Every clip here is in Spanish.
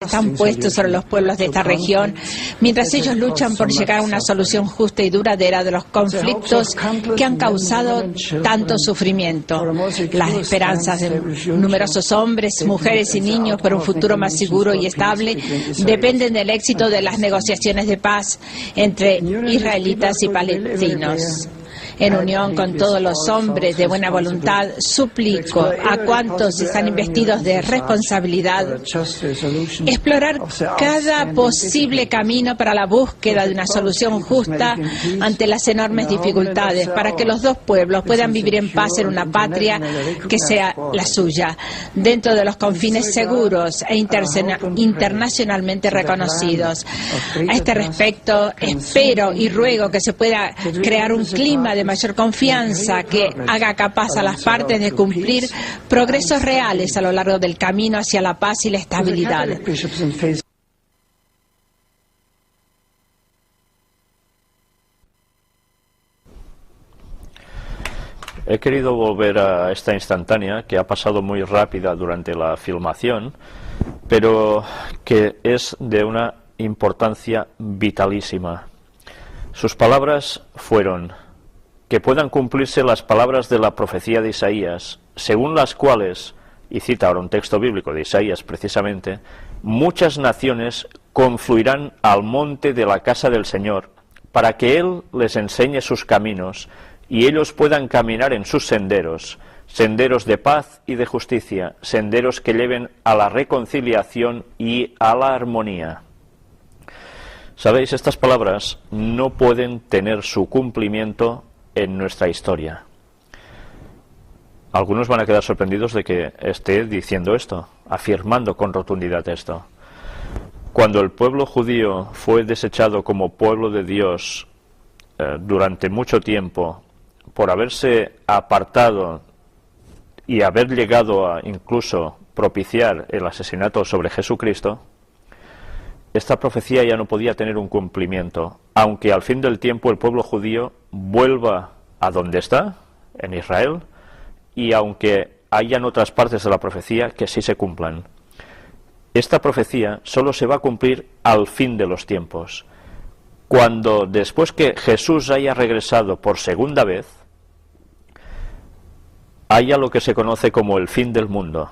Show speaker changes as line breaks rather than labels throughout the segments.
están puestos sobre los pueblos de esta región, mientras ellos luchan por llegar a una solución justa y duradera de los conflictos que han causado tanto sufrimiento. Las esperanzas de numerosos hombres, mujeres y niños por un futuro más seguro y estable dependen del éxito de las negociaciones de paz entre israelitas y palestinos. En unión con todos los hombres de buena voluntad, suplico a cuantos están investidos de responsabilidad explorar cada posible camino para la búsqueda de una solución justa ante las enormes dificultades, para que los dos pueblos puedan vivir en paz en una patria que sea la suya, dentro de los confines seguros e internacionalmente reconocidos. A este respecto, espero y ruego que se pueda crear un clima de mayor confianza que haga capaz a las partes de cumplir progresos reales a lo largo del camino hacia la paz y la estabilidad.
He querido volver a esta instantánea que ha pasado muy rápida durante la filmación, pero que es de una importancia vitalísima. Sus palabras fueron: que puedan cumplirse las palabras de la profecía de Isaías, según las cuales, y cita ahora un texto bíblico de Isaías precisamente, muchas naciones confluirán al monte de la casa del Señor, para que Él les enseñe sus caminos, y ellos puedan caminar en sus senderos, senderos de paz y de justicia, senderos que lleven a la reconciliación y a la armonía. Sabéis, estas palabras no pueden tener su cumplimiento en nuestra historia. Algunos van a quedar sorprendidos de que esté diciendo esto, afirmando con rotundidad esto. Cuando el pueblo judío fue desechado como pueblo de Dios durante mucho tiempo, por haberse apartado y haber llegado a incluso propiciar el asesinato sobre Jesucristo, esta profecía ya no podía tener un cumplimiento, aunque al fin del tiempo el pueblo judío vuelva a donde está, en Israel, y aunque hayan otras partes de la profecía que sí se cumplan. Esta profecía solo se va a cumplir al fin de los tiempos, cuando después que Jesús haya regresado por segunda vez, haya lo que se conoce como el fin del mundo.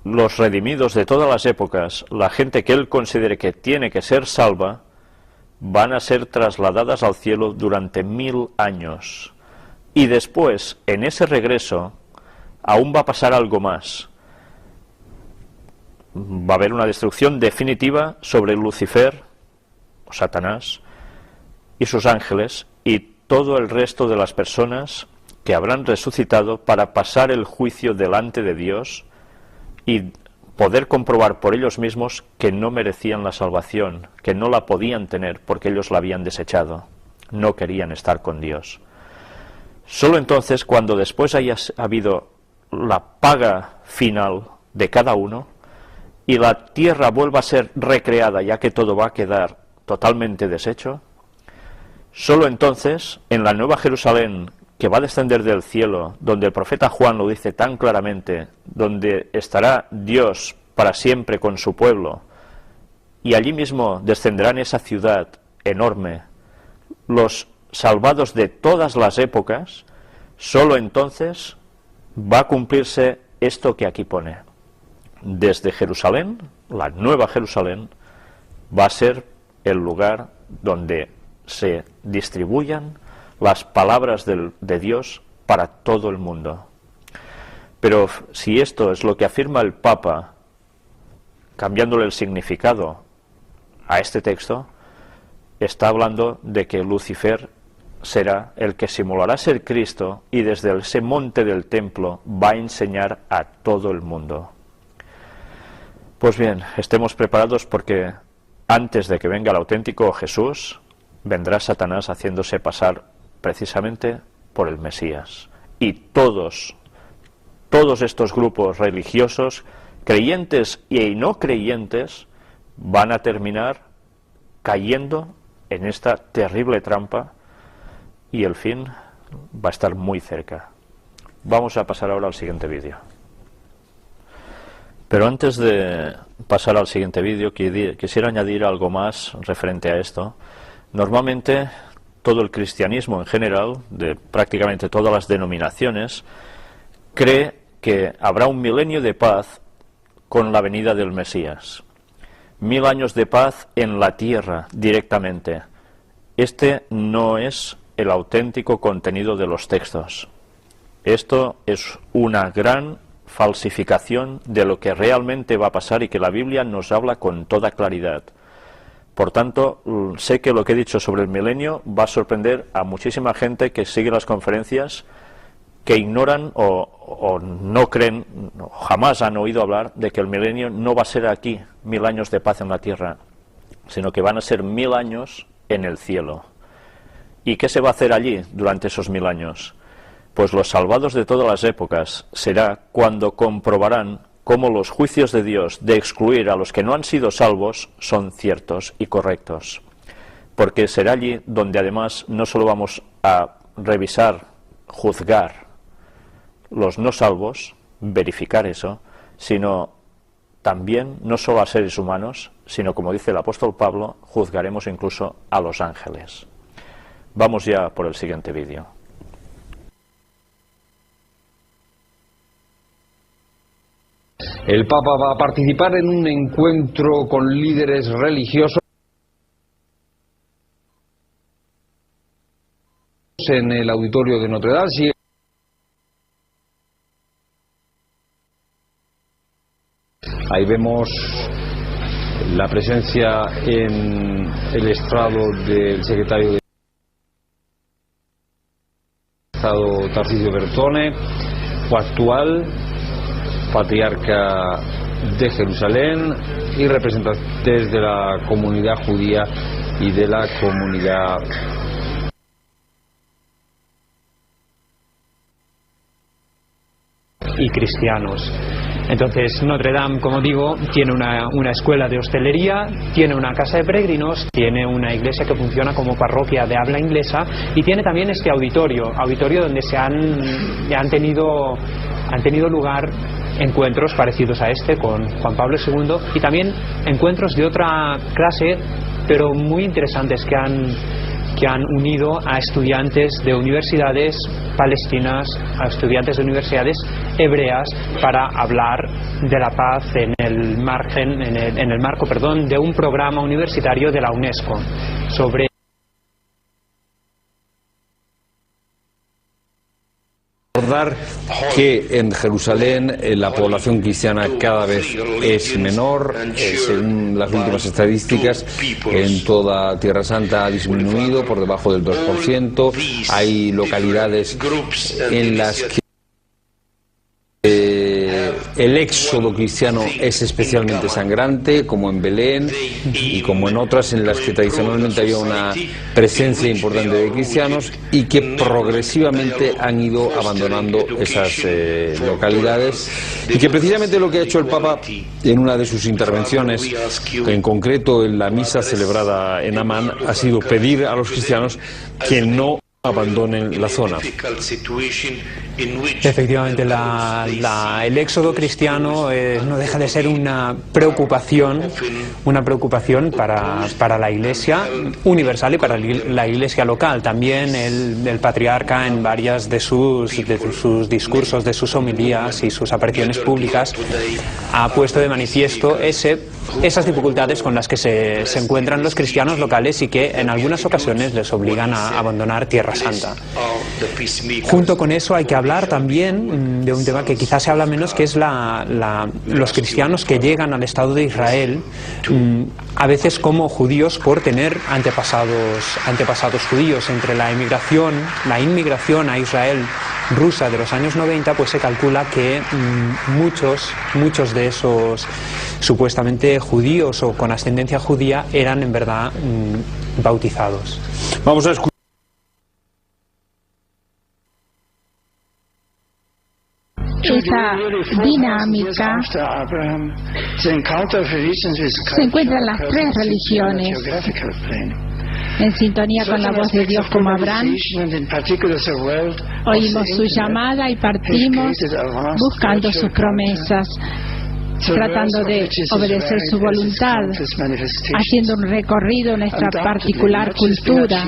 Los redimidos de todas las épocas, la gente que Él considere que tiene que ser salva, van a ser trasladadas al cielo durante 1000 años. Y después, en ese regreso, aún va a pasar algo más. Va a haber una destrucción definitiva sobre Lucifer, o Satanás, y sus ángeles, y todo el resto de las personas que habrán resucitado para pasar el juicio delante de Dios y poder comprobar por ellos mismos que no merecían la salvación, que no la podían tener porque ellos la habían desechado, no querían estar con Dios. Solo entonces, cuando después haya habido la paga final de cada uno y la tierra vuelva a ser recreada, ya que todo va a quedar totalmente deshecho, solo entonces, en la Nueva Jerusalén, que va a descender del cielo, donde el profeta Juan lo dice tan claramente, donde estará Dios para siempre con su pueblo, y allí mismo descenderá en esa ciudad enorme los salvados de todas las épocas, solo entonces va a cumplirse esto que aquí pone. Desde Jerusalén, la Nueva Jerusalén, va a ser el lugar donde se distribuyan las palabras de Dios para todo el mundo. Pero si esto es lo que afirma el Papa, cambiándole el significado a este texto, está hablando de que Lucifer será el que simulará ser Cristo y desde ese monte del templo va a enseñar a todo el mundo. Pues bien, estemos preparados porque antes de que venga el auténtico Jesús, vendrá Satanás haciéndose pasar precisamente por el Mesías. Y todos estos grupos religiosos, creyentes y no creyentes, van a terminar cayendo en esta terrible trampa y el fin va a estar muy cerca. Vamos a pasar ahora al siguiente vídeo. Pero antes de pasar al siguiente vídeo, quisiera añadir algo más referente a esto. Normalmente todo el cristianismo en general, de prácticamente todas las denominaciones, cree que habrá un milenio de paz con la venida del Mesías. 1000 años de paz en la tierra directamente. Este no es el auténtico contenido de los textos. Esto es una gran falsificación de lo que realmente va a pasar y que la Biblia nos habla con toda claridad. Por tanto, sé que lo que he dicho sobre el milenio va a sorprender a muchísima gente que sigue las conferencias, que ignoran o no creen, jamás han oído hablar de que el milenio no va a ser aquí, 1000 años de paz en la tierra, sino que van a ser 1000 años en el cielo. ¿Y qué se va a hacer allí durante esos 1000 años? Pues los salvados de todas las épocas será cuando comprobarán cómo los juicios de Dios de excluir a los que no han sido salvos son ciertos y correctos. Porque será allí donde además no solo vamos a revisar, juzgar los no salvos, verificar eso, sino también no solo a seres humanos, sino, como dice el apóstol Pablo, juzgaremos incluso a los ángeles. Vamos ya por el siguiente vídeo.
El Papa va a participar en un encuentro con líderes religiosos en el auditorio de Notre Dame. Ahí vemos la presencia en el estrado del secretario de Estado Tarcisio Bertone, actual patriarca de Jerusalén, y representantes de la comunidad judía y de la comunidad
y cristianos. Entonces, Notre Dame, como digo, tiene una escuela de hostelería, tiene una casa de peregrinos, tiene una iglesia que funciona como parroquia de habla inglesa y tiene también este auditorio donde han tenido lugar encuentros parecidos a este con Juan Pablo II y también encuentros de otra clase, pero muy interesantes que han unido a estudiantes de universidades palestinas, a estudiantes de universidades hebreas para hablar de la paz en el marco de un programa universitario de la UNESCO sobre
recordar que en Jerusalén la población cristiana cada vez es menor. Según las últimas estadísticas, en toda Tierra Santa ha disminuido por debajo del 2%. Hay localidades en las que el éxodo cristiano es especialmente sangrante, como en Belén y como en otras en las que tradicionalmente había una presencia importante de cristianos y que progresivamente han ido abandonando esas localidades, y que precisamente lo que ha hecho el Papa en una de sus intervenciones, en concreto en la misa celebrada en Amán, ha sido pedir a los cristianos que no abandonen la zona.
Efectivamente, el éxodo cristiano no deja de ser una preocupación para la Iglesia universal y para la Iglesia local. También el patriarca, en varias de sus discursos, de sus homilías y sus apariciones públicas, ha puesto de manifiesto esas dificultades con las que se encuentran los cristianos locales y que en algunas ocasiones les obligan a abandonar Tierra Santa. Junto con eso hay que hablar también de un tema que quizás se habla menos, que es los cristianos que llegan al Estado de Israel, a veces como judíos por tener antepasados judíos. Entre la inmigración a Israel rusa de los años 90, pues se calcula que muchos de esos supuestamente judíos o con ascendencia judía eran en verdad bautizados.
Vamos a escuchar.
Esa dinámica se encuentra en las tres religiones, en sintonía con la voz de Dios como Abraham. Oímos su llamada y partimos buscando sus promesas. tratando de obedecer su voluntad, haciendo un recorrido en nuestra particular cultura.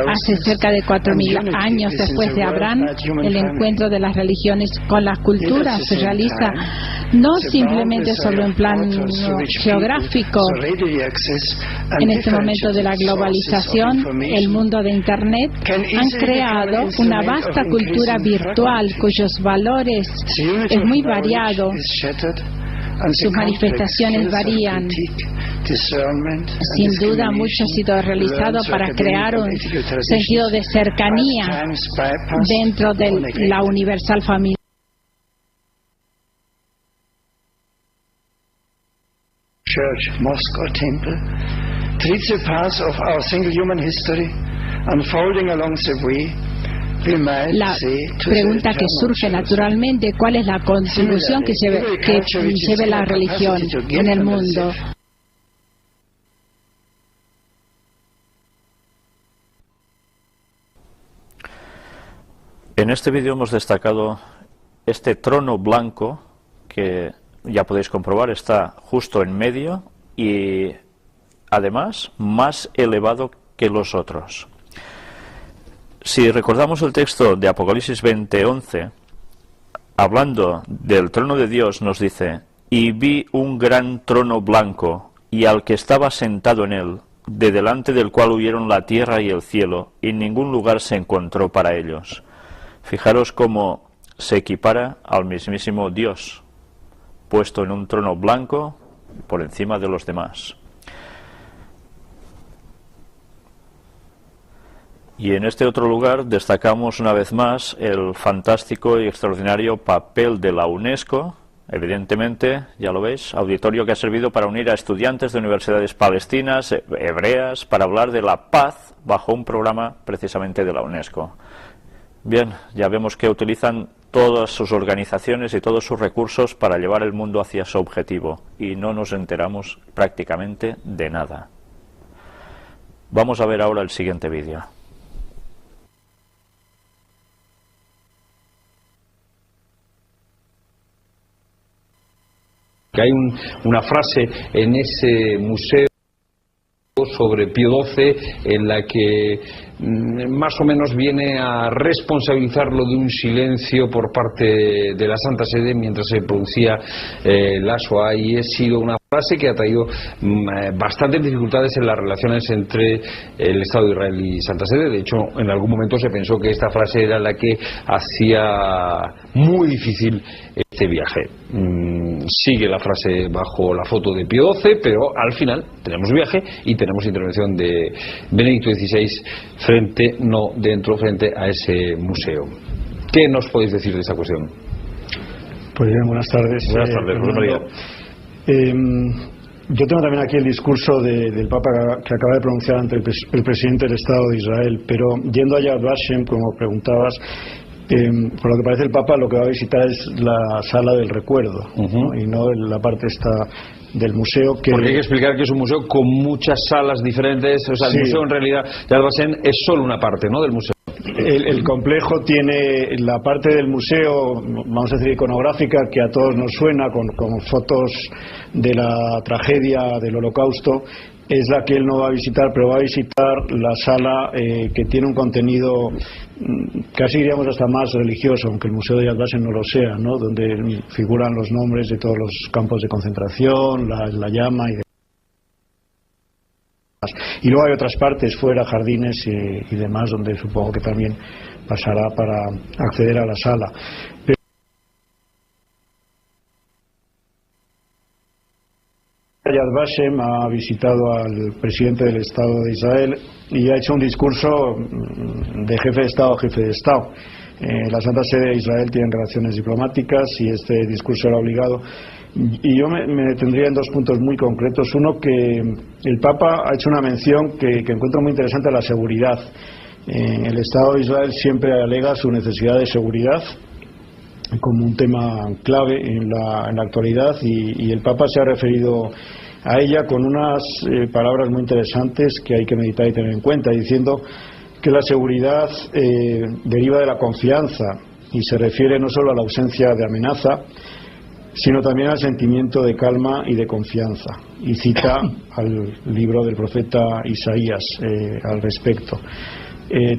Hace cerca de 4.000 años después de Abraham, el encuentro de las religiones con las culturas se realiza no simplemente sobre un plan geográfico. En este momento de la globalización, el mundo de Internet han creado una vasta cultura virtual cuyos valores es muy variado. Sus manifestaciones varían. Sin duda, mucho ha sido realizado para crear un sentido de cercanía dentro de la universal familia.
Church, mosque or temple treats the path of our single human history, unfolding along the way.
La pregunta que surge naturalmente, ¿cuál es la contribución que lleve la religión en el mundo?
En este vídeo hemos destacado este trono blanco que ya podéis comprobar está justo en medio y además más elevado que los otros. Si recordamos el texto de Apocalipsis 20:11, hablando del trono de Dios, nos dice: y vi un gran trono blanco, y al que estaba sentado en él, de delante del cual huyeron la tierra y el cielo, y ningún lugar se encontró para ellos. Fijaros cómo se equipara al mismísimo Dios, puesto en un trono blanco por encima de los demás. Y en este otro lugar destacamos una vez más el fantástico y extraordinario papel de la UNESCO, evidentemente, ya lo veis, auditorio que ha servido para unir a estudiantes de universidades palestinas, hebreas, para hablar de la paz bajo un programa precisamente de la UNESCO. Bien, ya vemos que utilizan todas sus organizaciones y todos sus recursos para llevar el mundo hacia su objetivo y no nos enteramos prácticamente de nada. Vamos a ver ahora el siguiente vídeo.
Hay una frase en ese museo sobre Pío XII en la que más o menos viene a responsabilizarlo de un silencio por parte de la Santa Sede mientras se producía la Shoah, y ha sido una frase que ha traído bastantes dificultades en las relaciones entre el Estado de Israel y Santa Sede. De hecho, en algún momento se pensó que esta frase era la que hacía muy difícil este viaje. Sigue la frase bajo la foto de Pío XII, pero al final tenemos viaje y tenemos intervención de Benedicto XVI frente a ese museo. ¿Qué nos podéis decir de esta cuestión?
Pues bien, buenas tardes.
Buenas tardes, María.
Yo tengo también aquí el discurso del Papa que acaba de pronunciar ante el presidente del Estado de Israel, pero yendo a Yad Vashem, como preguntabas, por lo que parece el Papa lo que va a visitar es la sala del recuerdo, ¿no? Y no la parte esta del museo que...
Porque hay que explicar que es un museo con muchas salas diferentes, o sea, el museo en realidad, Yad Vashem es solo una parte, ¿no?, del museo.
El complejo tiene la parte del museo, vamos a decir, iconográfica, que a todos nos suena, con fotos de la tragedia del Holocausto. Es la que él no va a visitar, pero va a visitar la sala que tiene un contenido casi diríamos hasta más religioso, aunque el Museo de Yad Vashem no lo sea, ¿no?, donde figuran los nombres de todos los campos de concentración, la llama y demás. Y luego hay otras partes fuera, jardines y demás, donde supongo que también pasará para acceder a la sala. Yad Vashem ha visitado al presidente del Estado de Israel y ha hecho un discurso de jefe de Estado a jefe de Estado. La Santa Sede de Israel tiene relaciones diplomáticas y este discurso era obligado. Y yo me detendría en dos puntos muy concretos. Uno, que el Papa ha hecho una mención que encuentro muy interesante, a la seguridad. El Estado de Israel siempre alega su necesidad de seguridad como un tema clave en la actualidad, y el Papa se ha referido a ella con unas palabras muy interesantes que hay que meditar y tener en cuenta, diciendo que la seguridad deriva de la confianza y se refiere no solo a la ausencia de amenaza, sino también al sentimiento de calma y de confianza. Y cita al libro del profeta Isaías al respecto.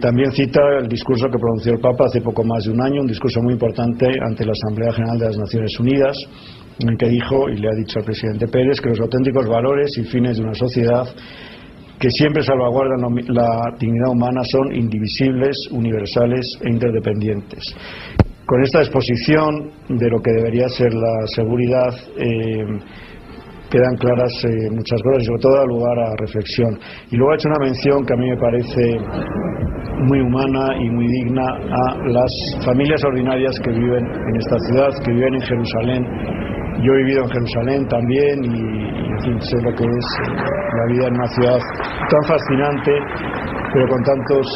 También cita el discurso que pronunció el Papa hace poco más de un año, un discurso muy importante ante la Asamblea General de las Naciones Unidas, en el que dijo, y le ha dicho al presidente Pérez, que los auténticos valores y fines de una sociedad que siempre salvaguardan la dignidad humana son indivisibles, universales e interdependientes. Con esta exposición de lo que debería ser la seguridad quedan claras muchas cosas y sobre todo da lugar a reflexión. Y luego ha hecho una mención que a mí me parece muy humana y muy digna a las familias ordinarias que viven en esta ciudad, que viven en Jerusalén. Yo he vivido en Jerusalén también y en fin, sé lo que es la vida en una ciudad tan fascinante, pero con tantos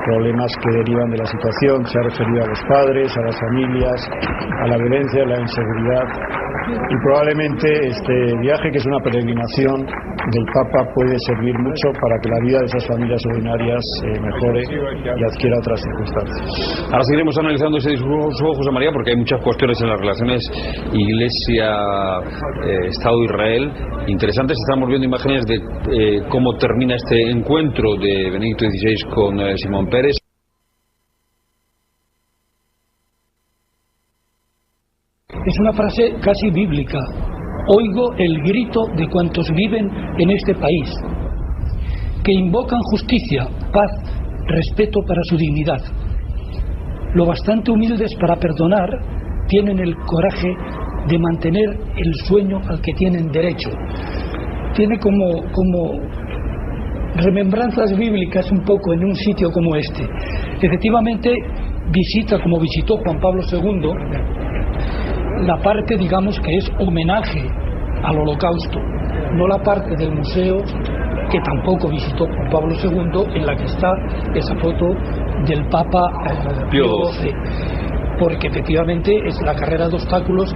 problemas que derivan de la situación. Se ha referido a los padres, a las familias, a la violencia, a la inseguridad. Y probablemente este viaje, que es una peregrinación del Papa, puede servir mucho para que la vida de esas familias ordinarias mejore y adquiera otras circunstancias.
Ahora seguiremos analizando ese discurso, José María, porque hay muchas cuestiones en las relaciones Iglesia-Estado-Israel interesantes. Estamos viendo imágenes de cómo termina este encuentro de Benedicto XVI con Simón Peres.
Es una frase casi bíblica. Oigo el grito de cuantos viven en este país, que invocan justicia, paz, respeto para su dignidad. Lo bastante humildes para perdonar, tienen el coraje de mantener el sueño al que tienen derecho. Tiene como remembranzas bíblicas un poco en un sitio como este. Efectivamente, visita, como visitó Juan Pablo II, la parte, digamos, que es homenaje al Holocausto, no la parte del museo que tampoco visitó Juan Pablo II, en la que está esa foto del Papa Pío XII, porque efectivamente es la carrera de obstáculos,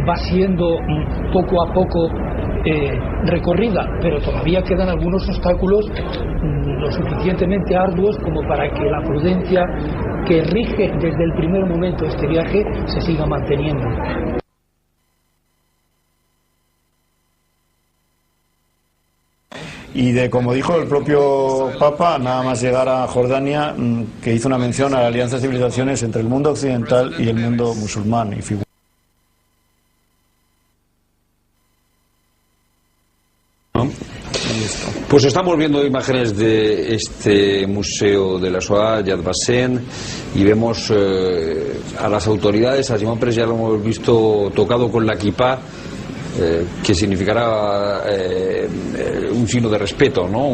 va siendo poco a poco recorrida, pero todavía quedan algunos obstáculos lo suficientemente arduos como para que la prudencia que rige desde el primer momento este viaje se siga manteniendo.
Y como dijo el propio Papa, nada más llegar a Jordania, que hizo una mención a la alianza de civilizaciones entre el mundo occidental y el mundo musulmán.
Pues estamos viendo imágenes de este museo de la Shoah, Yad Vashem, y vemos a las autoridades. A Simón Peres ya lo hemos visto tocado con la kipá, que significará un signo de respeto, ¿no?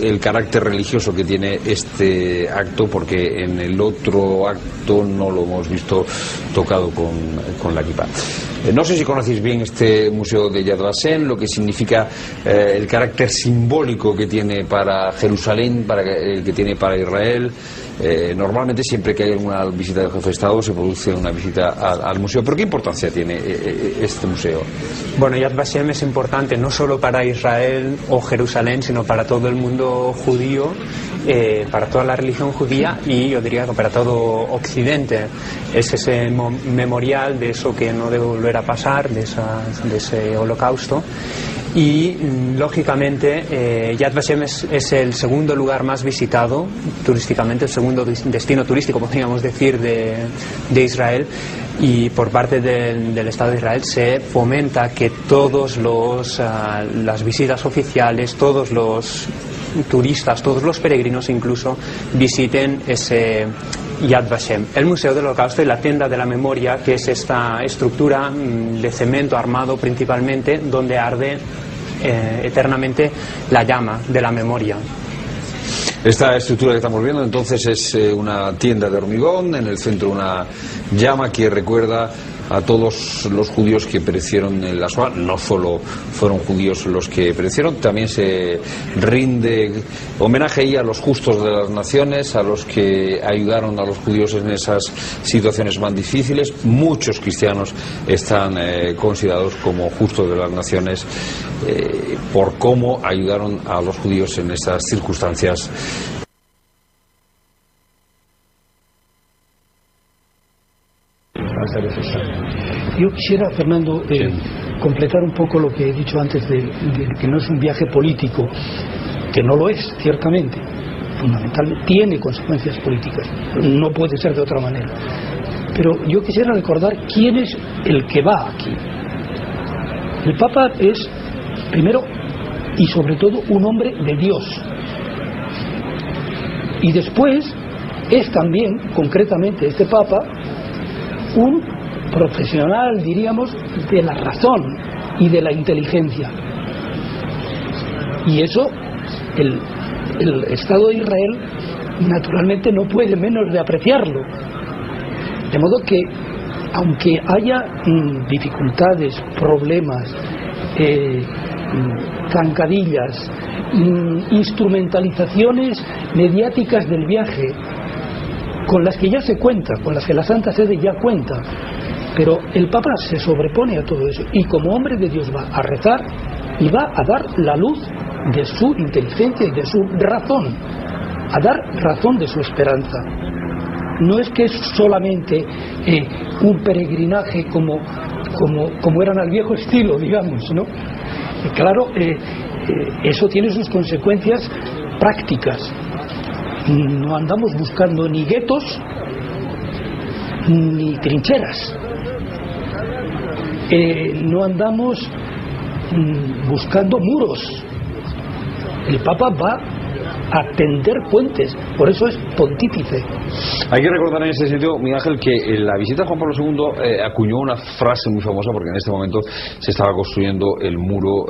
El carácter religioso que tiene este acto, porque en el otro acto no lo hemos visto tocado con la kipá. No sé si conocéis bien este museo de Yad Vashem, lo que significa el carácter simbólico que tiene para Jerusalén, que tiene para Israel. Normalmente siempre que hay una visita del jefe de Estado se produce una visita al museo. ¿Pero qué importancia tiene este museo?
Bueno, Yad Vashem es importante no solo para Israel o Jerusalén, sino para todo el mundo judío, para toda la religión judía, y yo diría que para todo Occidente. Es ese memorial de eso que no debe volver a pasar, de ese holocausto. Y lógicamente Yad Vashem es el segundo lugar más visitado turísticamente, el segundo destino turístico, podríamos decir, de Israel, y por parte del Estado de Israel se fomenta que todos las visitas oficiales, todos los turistas, todos los peregrinos incluso, visiten ese Yad Vashem, el Museo del Holocausto y la Tienda de la Memoria, que es esta estructura de cemento armado principalmente, donde arde eternamente la llama de la memoria.
Esta estructura que estamos viendo entonces es una tienda de hormigón, en el centro una llama que recuerda a todos los judíos que perecieron en la Shoah. No solo fueron judíos los que perecieron, también se rinde homenaje ahí a los justos de las naciones, a los que ayudaron a los judíos en esas situaciones más difíciles. Muchos cristianos están considerados como justos de las naciones por cómo ayudaron a los judíos en esas circunstancias.
Yo quisiera, Fernando, completar un poco lo que he dicho antes de que no es un viaje político, que no lo es, ciertamente. Fundamentalmente tiene consecuencias políticas, no puede ser de otra manera. Pero yo quisiera recordar quién es el que va aquí. El Papa es, primero y sobre todo, un hombre de Dios. Y después es también, concretamente, este Papa, un profesional, diríamos, de la razón y de la inteligencia. Y eso, el Estado de Israel, naturalmente, no puede menos de apreciarlo. De modo que, aunque haya dificultades, problemas, zancadillas, instrumentalizaciones mediáticas del viaje, con las que ya se cuenta, con las que la Santa Sede ya cuenta, pero el Papa se sobrepone a todo eso y como hombre de Dios va a rezar y va a dar la luz de su inteligencia y de su razón, a dar razón de su esperanza. No es que es solamente un peregrinaje como eran al viejo estilo, digamos, ¿no? Claro, eso tiene sus consecuencias prácticas. No andamos buscando ni guetos ni trincheras. No andamos buscando muros. El Papa va a tender puentes, por eso es pontífice.
Hay que recordar en ese sentido, Miguel Ángel, que en la visita de Juan Pablo II acuñó una frase muy famosa, porque en este momento se estaba construyendo el muro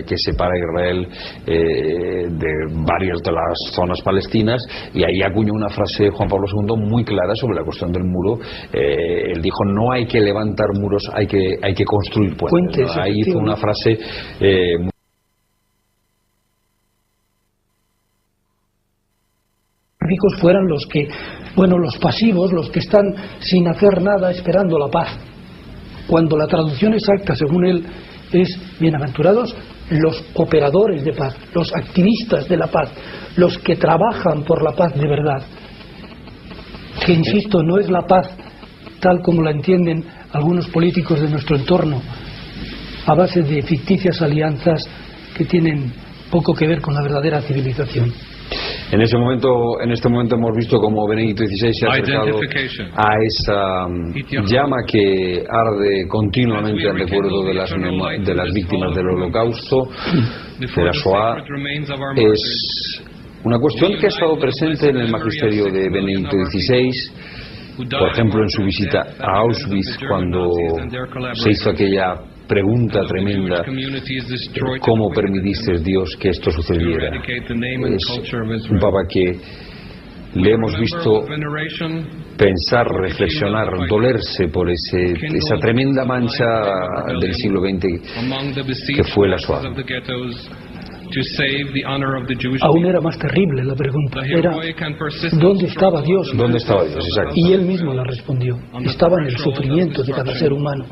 que separa a Israel de varias de las zonas palestinas, y ahí acuñó una frase Juan Pablo II muy clara sobre la cuestión del muro. Él dijo: no hay que levantar muros, hay que construir puentes, ¿no? Ahí hizo una frase muy
fueran los que, los pasivos, los que están sin hacer nada esperando la paz, cuando la traducción exacta, según él, es: bienaventurados los operadores de paz, los activistas de la paz, los que trabajan por la paz de verdad, que, insisto, no es la paz tal como la entienden algunos políticos de nuestro entorno, a base de ficticias alianzas que tienen poco que ver con la verdadera civilización.
En este momento hemos visto cómo Benedicto XVI se ha acercado a esa llama que arde continuamente en recuerdo de las víctimas del Holocausto, de la Shoah. Es una cuestión que ha estado presente en el magisterio de Benedicto XVI, por ejemplo en su visita a Auschwitz, cuando se hizo aquella pregunta tremenda: ¿cómo permitiste, Dios, que esto sucediera? Es un Papa que le hemos visto pensar, reflexionar, dolerse por esa tremenda mancha del siglo XX que fue la Shoah.
Aún era más terrible la pregunta, era: ¿dónde estaba Dios?
¿Dónde estaba Dios? Exacto.
Y él mismo la respondió: estaba en el sufrimiento de cada ser humano.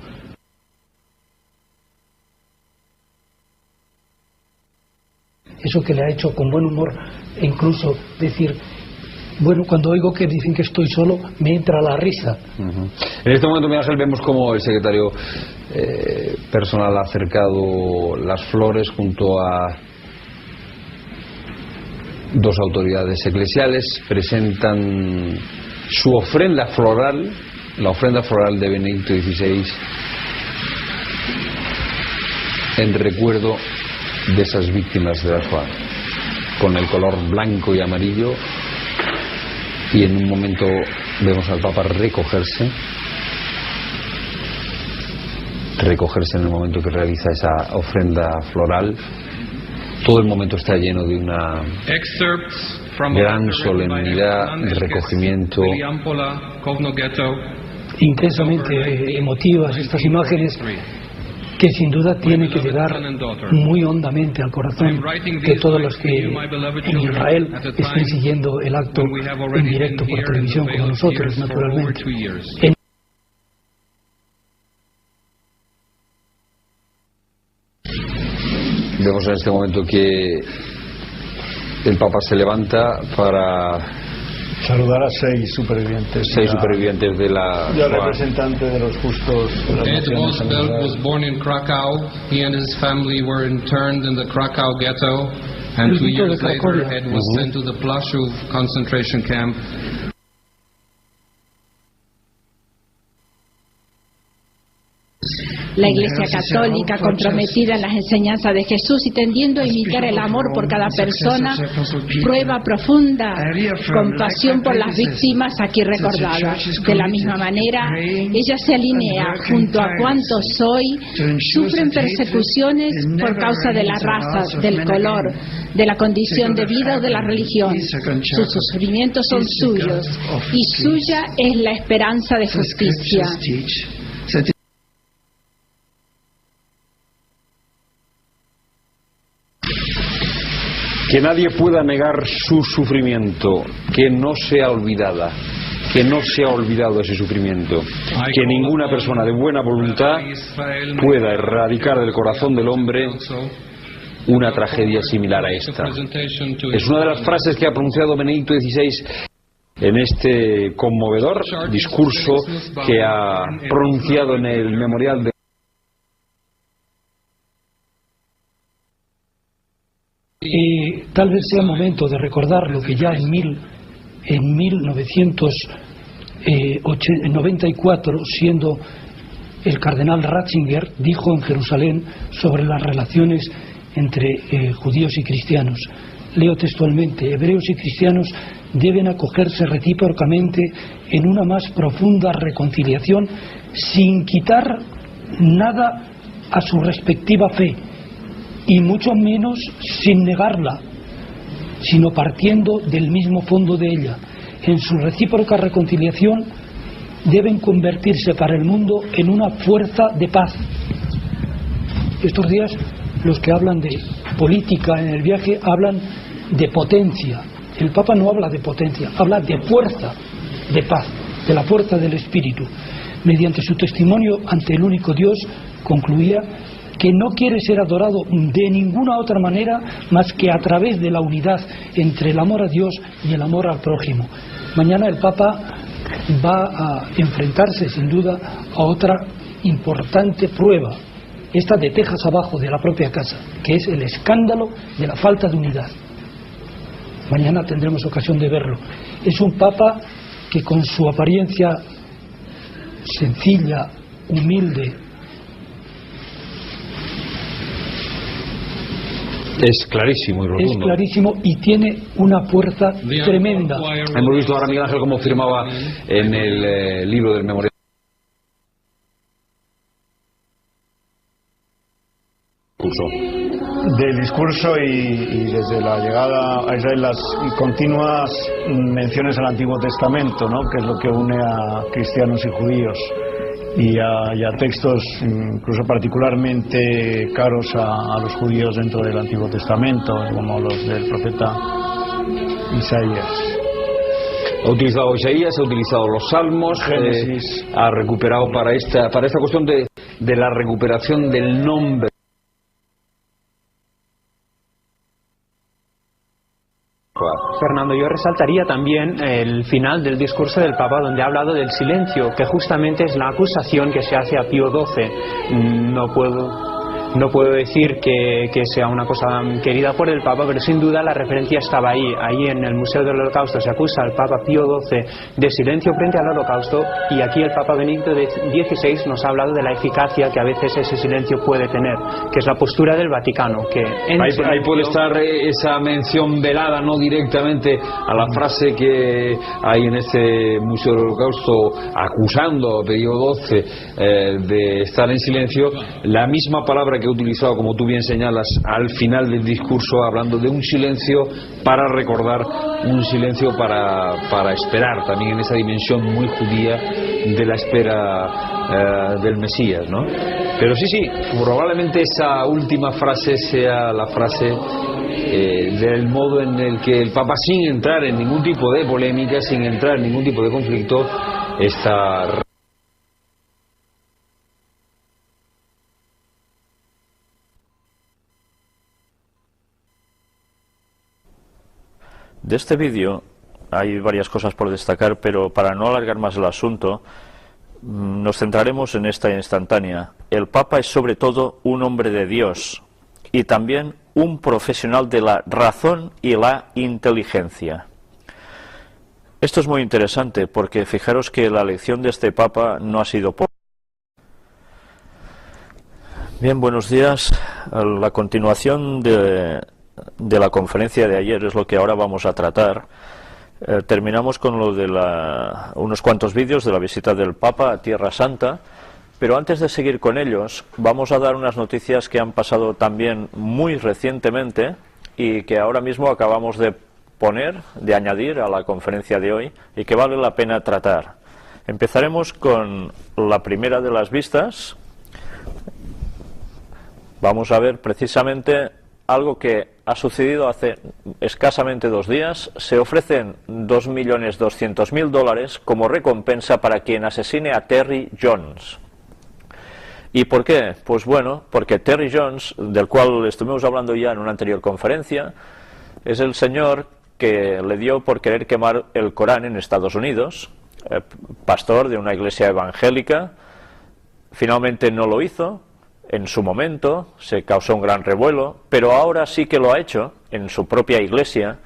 Eso que le ha hecho con buen humor, e incluso decir: cuando oigo que dicen que estoy solo, me entra la risa.
En este momento, Miguel Ángel, vemos como el secretario personal ha acercado las flores junto a dos autoridades eclesiales. Presentan su ofrenda floral, la ofrenda floral de Benedicto XVI, en recuerdo de esas víctimas de la Shoah, con el color blanco y amarillo, y en un momento vemos al Papa recogerse en el momento que realiza esa ofrenda floral. Todo el momento está lleno de una gran solemnidad, de recogimiento.
intensamente emotivas, estas imágenes que sin duda tienen que llegar muy hondamente al corazón de todos los que en Israel estén siguiendo el acto en directo por televisión, como nosotros, naturalmente.
Vemos en este momento que el Papa se levanta para
saludar a 6 supervivientes.
6 supervivientes de la...
Y al representante de los justos de las
Ed Oswald was born in Krakow. He and his family were interned in the Krakow ghetto, and 2 years later Ed was sent to the Plaszow concentration camp.
La Iglesia Católica, comprometida en las enseñanzas de Jesús y tendiendo a imitar el amor por cada persona, prueba profunda compasión por las víctimas aquí recordadas. De la misma manera, ella se alinea junto a cuantos hoy sufren persecuciones por causa de la raza, del color, de la condición de vida o de la religión. Sus sufrimientos son suyos y suya es la esperanza de justicia.
Que nadie pueda negar su sufrimiento, que no sea olvidada, que no sea olvidado ese sufrimiento, que ninguna persona de buena voluntad pueda erradicar del corazón del hombre una tragedia similar a esta. Es una de las frases que ha pronunciado Benedicto XVI en este conmovedor discurso que ha pronunciado en el memorial de...
Tal vez sea momento de recordar lo que ya en 1994, siendo el cardenal Ratzinger, dijo en Jerusalén sobre las relaciones entre judíos y cristianos. Leo textualmente: hebreos y cristianos deben acogerse recíprocamente en una más profunda reconciliación sin quitar nada a su respectiva fe, y mucho menos sin negarla, sino partiendo del mismo fondo de ella. En su recíproca reconciliación deben convertirse para el mundo en una fuerza de paz. Estos días los que hablan de política en el viaje hablan de potencia. El Papa no habla de potencia, habla de fuerza de paz, de la fuerza del Espíritu. Mediante su testimonio ante el único Dios, concluía que no quiere ser adorado de ninguna otra manera más que a través de la unidad entre el amor a Dios y el amor al prójimo. Mañana el Papa va a enfrentarse sin duda a otra importante prueba, esta de tejas abajo de la propia casa, que es el escándalo de la falta de unidad. Mañana tendremos ocasión de verlo. Es un Papa que con su apariencia sencilla, humilde,
es clarísimo y rotundo.
Es clarísimo y tiene una fuerza tremenda.
Hemos visto ahora Miguel Ángel cómo firmaba en el libro del memorial
del discurso y desde la llegada a Israel las continuas menciones al Antiguo Testamento, ¿no?, que es lo que une a cristianos y judíos, y a textos incluso particularmente caros a los judíos dentro del Antiguo Testamento, como los del profeta Isaías.
Ha utilizado Isaías, ha utilizado los Salmos, Génesis. Ha recuperado para esta cuestión de la recuperación del nombre.
Fernando, yo resaltaría también el final del discurso del Papa, donde ha hablado del silencio, que justamente es la acusación que se hace a Pío XII. No puedo decir que sea una cosa querida por el Papa, pero sin duda la referencia estaba ahí. Ahí en el Museo del Holocausto se acusa al Papa Pío XII de silencio frente al Holocausto, y aquí el Papa Benedicto XVI nos ha hablado de la eficacia que a veces ese silencio puede tener, que es la postura del Vaticano. Que
ahí puede estar esa mención velada, no directamente a la frase que hay en este Museo del Holocausto acusando a Pío XII de estar en silencio, la misma palabra que que he utilizado, como tú bien señalas, al final del discurso, hablando de un silencio para recordar, un silencio para esperar, también en esa dimensión muy judía de la espera del Mesías, ¿no? Pero sí, probablemente esa última frase sea la frase del modo en el que el Papa, sin entrar en ningún tipo de polémica, sin entrar en ningún tipo de conflicto, está...
De este vídeo hay varias cosas por destacar, pero para no alargar más el asunto, nos centraremos en esta instantánea. El Papa es sobre todo un hombre de Dios y también un profesional de la razón y la inteligencia. Esto es muy interesante porque fijaros que la elección de este Papa no ha sido poca. Bien, buenos días. La continuación de la conferencia de ayer es lo que ahora vamos a tratar. Terminamos con lo de unos cuantos vídeos de la visita del Papa a Tierra Santa, pero antes de seguir con ellos vamos a dar unas noticias que han pasado también muy recientemente y que ahora mismo acabamos de añadir a la conferencia de hoy y que vale la pena tratar. Empezaremos con la primera de las vistas. Vamos a ver precisamente algo que ha sucedido hace escasamente 2 días. Se ofrecen $2.200.000 como recompensa para quien asesine a Terry Jones. ¿Y por qué? Pues bueno, porque Terry Jones, del cual estuvimos hablando ya en una anterior conferencia, es el señor que le dio por querer quemar el Corán en Estados Unidos, pastor de una iglesia evangélica. Finalmente no lo hizo. En su momento se causó un gran revuelo, pero ahora sí que lo ha hecho en su propia iglesia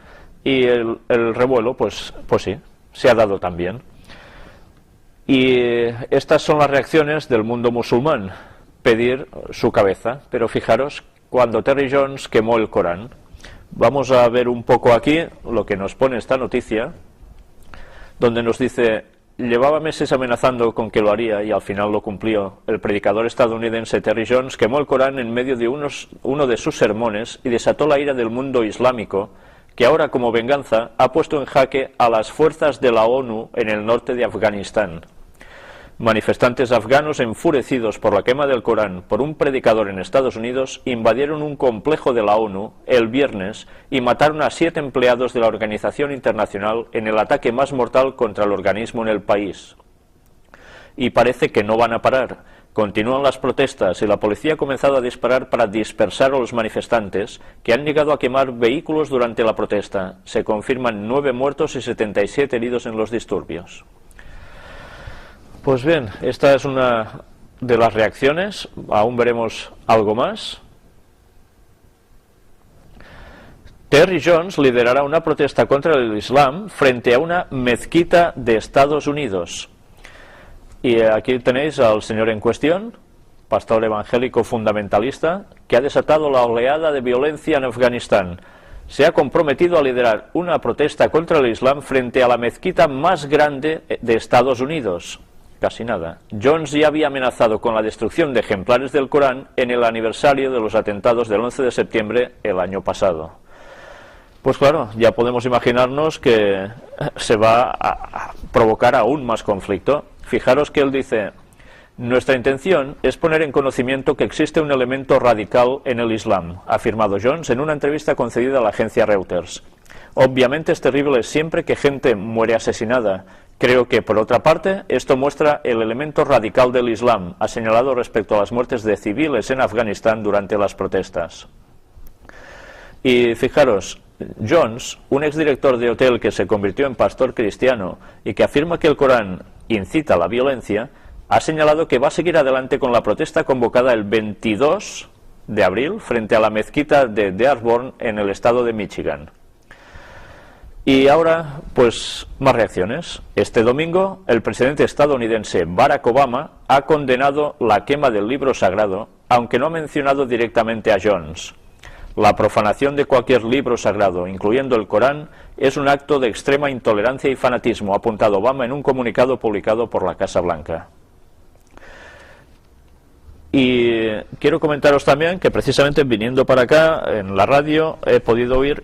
y el revuelo, pues sí, se ha dado también. Y estas son las reacciones del mundo musulmán, pedir su cabeza. Pero fijaros, cuando Terry Jones quemó el Corán, vamos a ver un poco aquí lo que nos pone esta noticia, donde nos dice: llevaba meses amenazando con que lo haría y al final lo cumplió. El predicador estadounidense Terry Jones quemó el Corán en medio de uno de sus sermones y desató la ira del mundo islámico, que ahora, como venganza, ha puesto en jaque a las fuerzas de la ONU en el norte de Afganistán. Manifestantes afganos enfurecidos por la quema del Corán por un predicador en Estados Unidos invadieron un complejo de la ONU el viernes y mataron a 7 empleados de la organización internacional en el ataque más mortal contra el organismo en el país. Y parece que no van a parar. Continúan las protestas y la policía ha comenzado a disparar para dispersar a los manifestantes, que han llegado a quemar vehículos durante la protesta. Se confirman 9 muertos y 77 heridos en los disturbios. Pues bien, esta es una de las reacciones. Aún veremos algo más. Terry Jones liderará una protesta contra el Islam frente a una mezquita de Estados Unidos. Y aquí tenéis al señor en cuestión, pastor evangélico fundamentalista, que ha desatado la oleada de violencia en Afganistán. Se ha comprometido a liderar una protesta contra el Islam frente a la mezquita más grande de Estados Unidos. Casi nada. Jones ya había amenazado con la destrucción de ejemplares del Corán en el aniversario de los atentados del 11 de septiembre el año pasado. Pues claro, ya podemos imaginarnos que se va a provocar aún más conflicto. Fijaros que él dice: nuestra intención es poner en conocimiento que existe un elemento radical en el Islam, ha afirmado Jones en una entrevista concedida a la agencia Reuters. Obviamente es terrible siempre que gente muere asesinada. Creo que, por otra parte, esto muestra el elemento radical del Islam, ha señalado respecto a las muertes de civiles en Afganistán durante las protestas. Y fijaros, Jones, un exdirector de hotel que se convirtió en pastor cristiano y que afirma que el Corán incita a la violencia, ha señalado que va a seguir adelante con la protesta convocada el 22 de abril frente a la mezquita de Dearborn en el estado de Michigan. Y ahora, pues, más reacciones. Este domingo, el presidente estadounidense Barack Obama ha condenado la quema del libro sagrado, aunque no ha mencionado directamente a Jones. La profanación de cualquier libro sagrado, incluyendo el Corán, es un acto de extrema intolerancia y fanatismo, ha apuntado Obama en un comunicado publicado por la Casa Blanca. Y quiero comentaros también que precisamente viniendo para acá en la radio he podido oír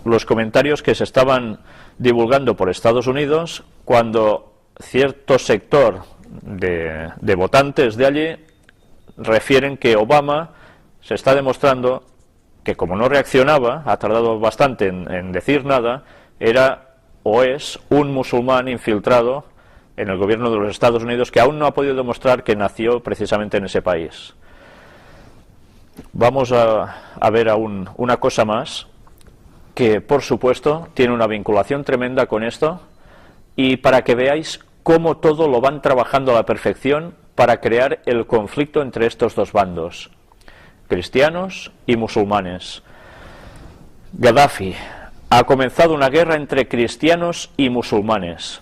los comentarios que se estaban divulgando por Estados Unidos cuando cierto sector de votantes de allí refieren que Obama se está demostrando que como no reaccionaba, ha tardado bastante en decir nada, era o es un musulmán infiltrado en el gobierno de los Estados Unidos que aún no ha podido demostrar que nació precisamente en ese país. Vamos a ver aún una cosa más que por supuesto tiene una vinculación tremenda con esto, y para que veáis cómo todo lo van trabajando a la perfección para crear el conflicto entre estos dos bandos, cristianos y musulmanes. Gaddafi ha comenzado una guerra entre cristianos y musulmanes.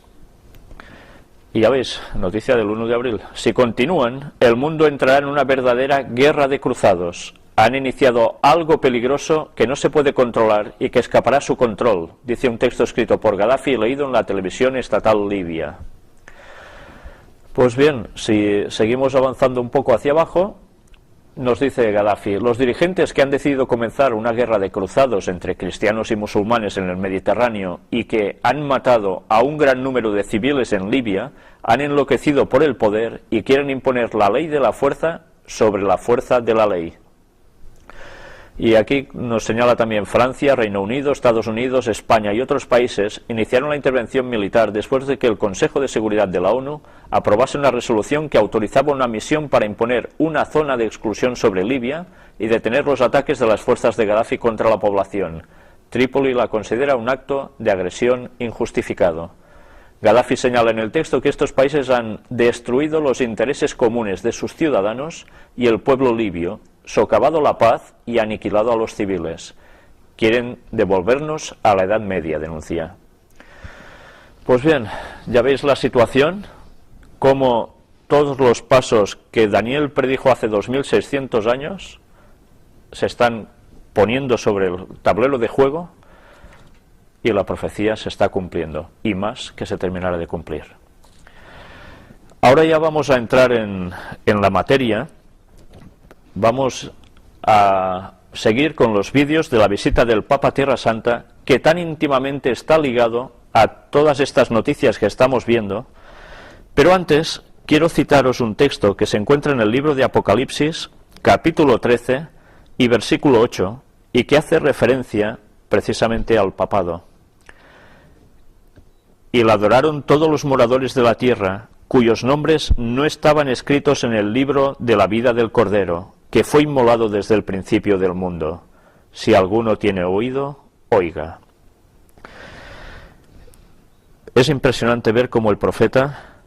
Y ya veis, noticia del 1 de abril. Si continúan, el mundo entrará en una verdadera guerra de cruzados. Han iniciado algo peligroso que no se puede controlar y que escapará a su control, dice un texto escrito por Gaddafi y leído en la televisión estatal libia. Pues bien, si seguimos avanzando un poco hacia abajo, nos dice Gaddafi: los dirigentes que han decidido comenzar una guerra de cruzados entre cristianos y musulmanes en el Mediterráneo y que han matado a un gran número de civiles en Libia han enloquecido por el poder y quieren imponer la ley de la fuerza sobre la fuerza de la ley. Y aquí nos señala también Francia, Reino Unido, Estados Unidos, España y otros países iniciaron la intervención militar después de que el Consejo de Seguridad de la ONU aprobase una resolución que autorizaba una misión para imponer una zona de exclusión sobre Libia y detener los ataques de las fuerzas de Gaddafi contra la población. Trípoli la considera un acto de agresión injustificado. Gaddafi señala en el texto que estos países han destruido los intereses comunes de sus ciudadanos y el pueblo libio, socavado la paz y aniquilado a los civiles. Quieren devolvernos a la Edad Media, denuncia. Pues bien, ya veis la situación, cómo todos los pasos que Daniel predijo hace 2600 años se están poniendo sobre el tablero de juego y la profecía se está cumpliendo, y más que se terminará de cumplir. Ahora ya vamos a entrar en la materia. Vamos a seguir con los vídeos de la visita del Papa a Tierra Santa, que tan íntimamente está ligado a todas estas noticias que estamos viendo. Pero antes quiero citaros un texto que se encuentra en el libro de Apocalipsis, capítulo 13 y versículo 8, y que hace referencia precisamente al papado. Y la adoraron todos los moradores de la tierra, cuyos nombres no estaban escritos en el libro de la vida del Cordero, que fue inmolado desde el principio del mundo. Si alguno tiene oído, oiga. Es impresionante ver cómo el profeta,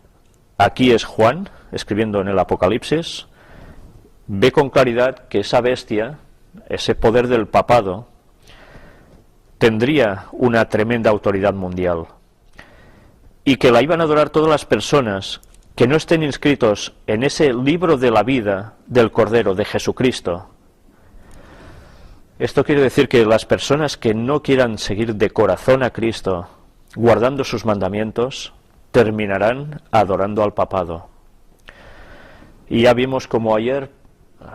aquí es Juan, escribiendo en el Apocalipsis, ve con claridad que esa bestia, ese poder del papado, tendría una tremenda autoridad mundial, y que la iban a adorar todas las personas que no estén inscritos en ese libro de la vida del Cordero, de Jesucristo. Esto quiere decir que las personas que no quieran seguir de corazón a Cristo, guardando sus mandamientos, terminarán adorando al papado. Y ya vimos como ayer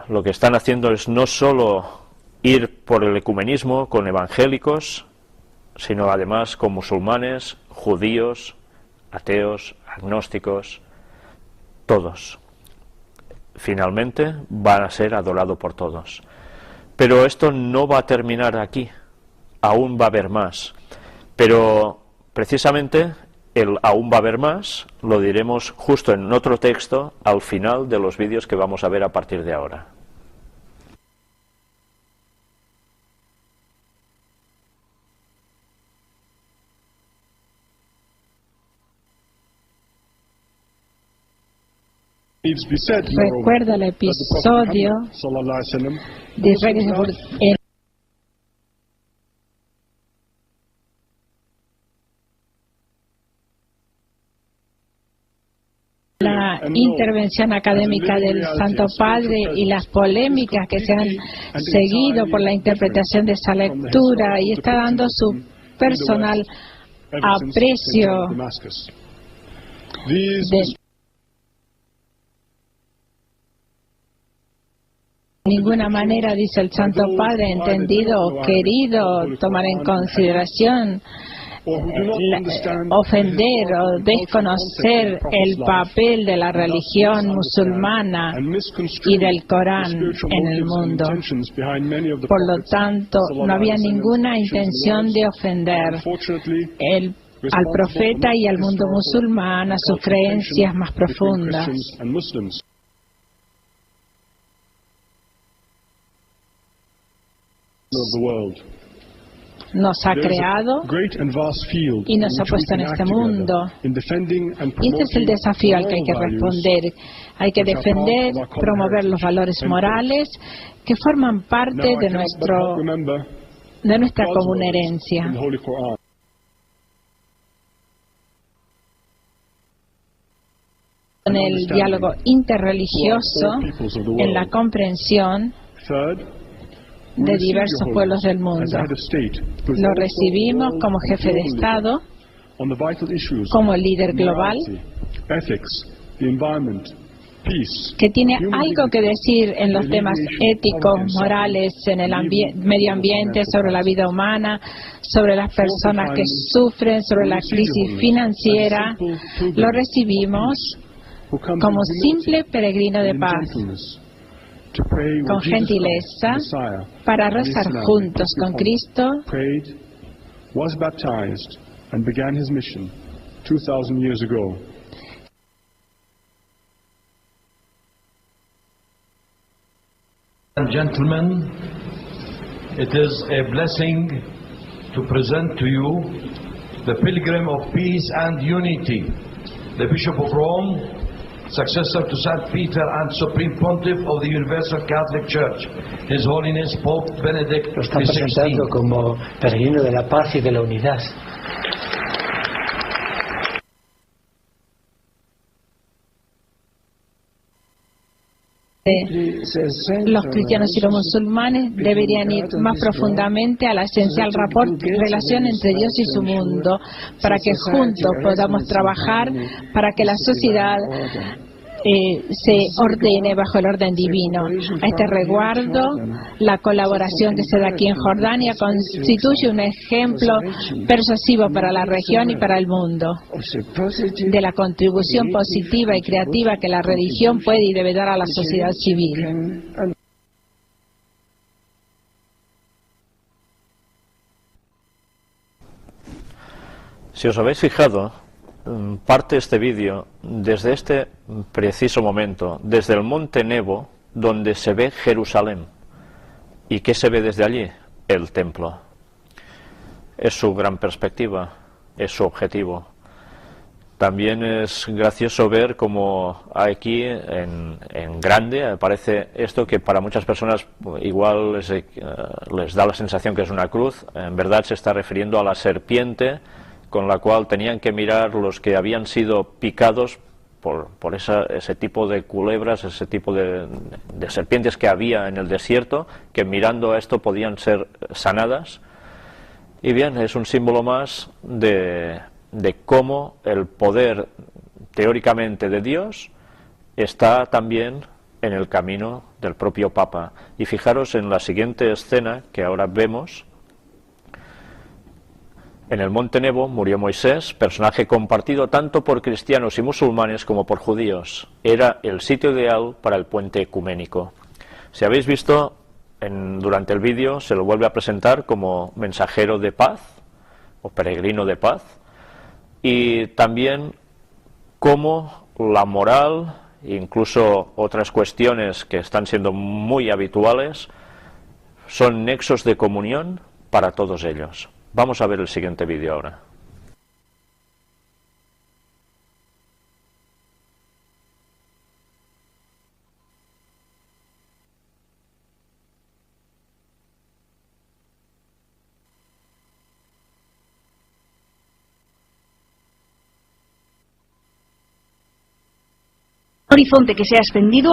lo que están haciendo es no solo ir por el ecumenismo con evangélicos, sino además con musulmanes, judíos, ateos, agnósticos, todos. Finalmente van a ser adorados por todos. Pero esto no va a terminar aquí, aún va a haber más. Pero precisamente el aún va a haber más lo diremos justo en otro texto al final de los vídeos que vamos a ver a partir de ahora.
Recuerda el episodio de Regensburg en la intervención académica del Santo Padre y las polémicas que se han seguido por la interpretación de esa lectura, y está dando su personal aprecio De ninguna manera, dice el Santo Padre, entendido o querido tomar en consideración ofender o desconocer el papel de la religión musulmana y del Corán en el mundo. Por lo tanto, no había ninguna intención de ofender al profeta y al mundo musulmán, a sus creencias más profundas. Nos ha creado y nos ha puesto en este mundo. Y este es el desafío al que hay que responder. Hay que defender, promover los valores morales que forman parte de nuestra común herencia. En el diálogo interreligioso, en la comprensión de diversos pueblos del mundo. Lo recibimos como jefe de Estado, como líder global, que tiene algo que decir en los temas éticos, morales, en el medio ambiente, sobre la vida humana, sobre las personas que sufren, sobre la crisis financiera. Lo recibimos como simple peregrino de paz, con gentileza, para rezar juntos con Cristo,
was baptized and began his mission 2,000 years ago.
And gentlemen, it is a blessing to present to you the Pilgrim of Peace and Unity, the Bishop of Rome, successor to St. Peter and Supreme Pontiff of the Universal Catholic Church, His Holiness Pope Benedict XVI.
Lo están presentando como peregrino de la paz y de la unidad.
Los cristianos y los musulmanes deberían ir más profundamente a la esencial relación entre Dios y su mundo, para que juntos podamos trabajar para que la sociedad se ordene bajo el orden divino. A este resguardo, la colaboración que se da aquí en Jordania constituye un ejemplo persuasivo para la región y para el mundo de la contribución positiva y creativa que la religión puede y debe dar a la sociedad civil.
Si os habéis fijado, parte de este vídeo desde este preciso momento, desde el monte Nebo, donde se ve Jerusalén. ¿Y qué se ve desde allí? El templo. Es su gran perspectiva, es su objetivo. También es gracioso ver cómo aquí en grande aparece esto que para muchas personas igual les da la sensación que es una cruz. En verdad se está refiriendo a la serpiente con la cual tenían que mirar los que habían sido picados por ese tipo de culebras, ese tipo de serpientes que había en el desierto, que mirando a esto podían ser sanadas. Y bien, es un símbolo más de cómo el poder teóricamente de Dios está también en el camino del propio Papa. Y fijaros en la siguiente escena que ahora vemos. En el monte Nebo murió Moisés, personaje compartido tanto por cristianos y musulmanes como por judíos. Era el sitio ideal para el puente ecuménico. Si habéis visto, durante el vídeo se lo vuelve a presentar como mensajero de paz, o peregrino de paz, y también cómo la moral, incluso otras cuestiones que están siendo muy habituales, son nexos de comunión para todos ellos. Vamos a ver el siguiente vídeo ahora.
Horizonte que se ha extendido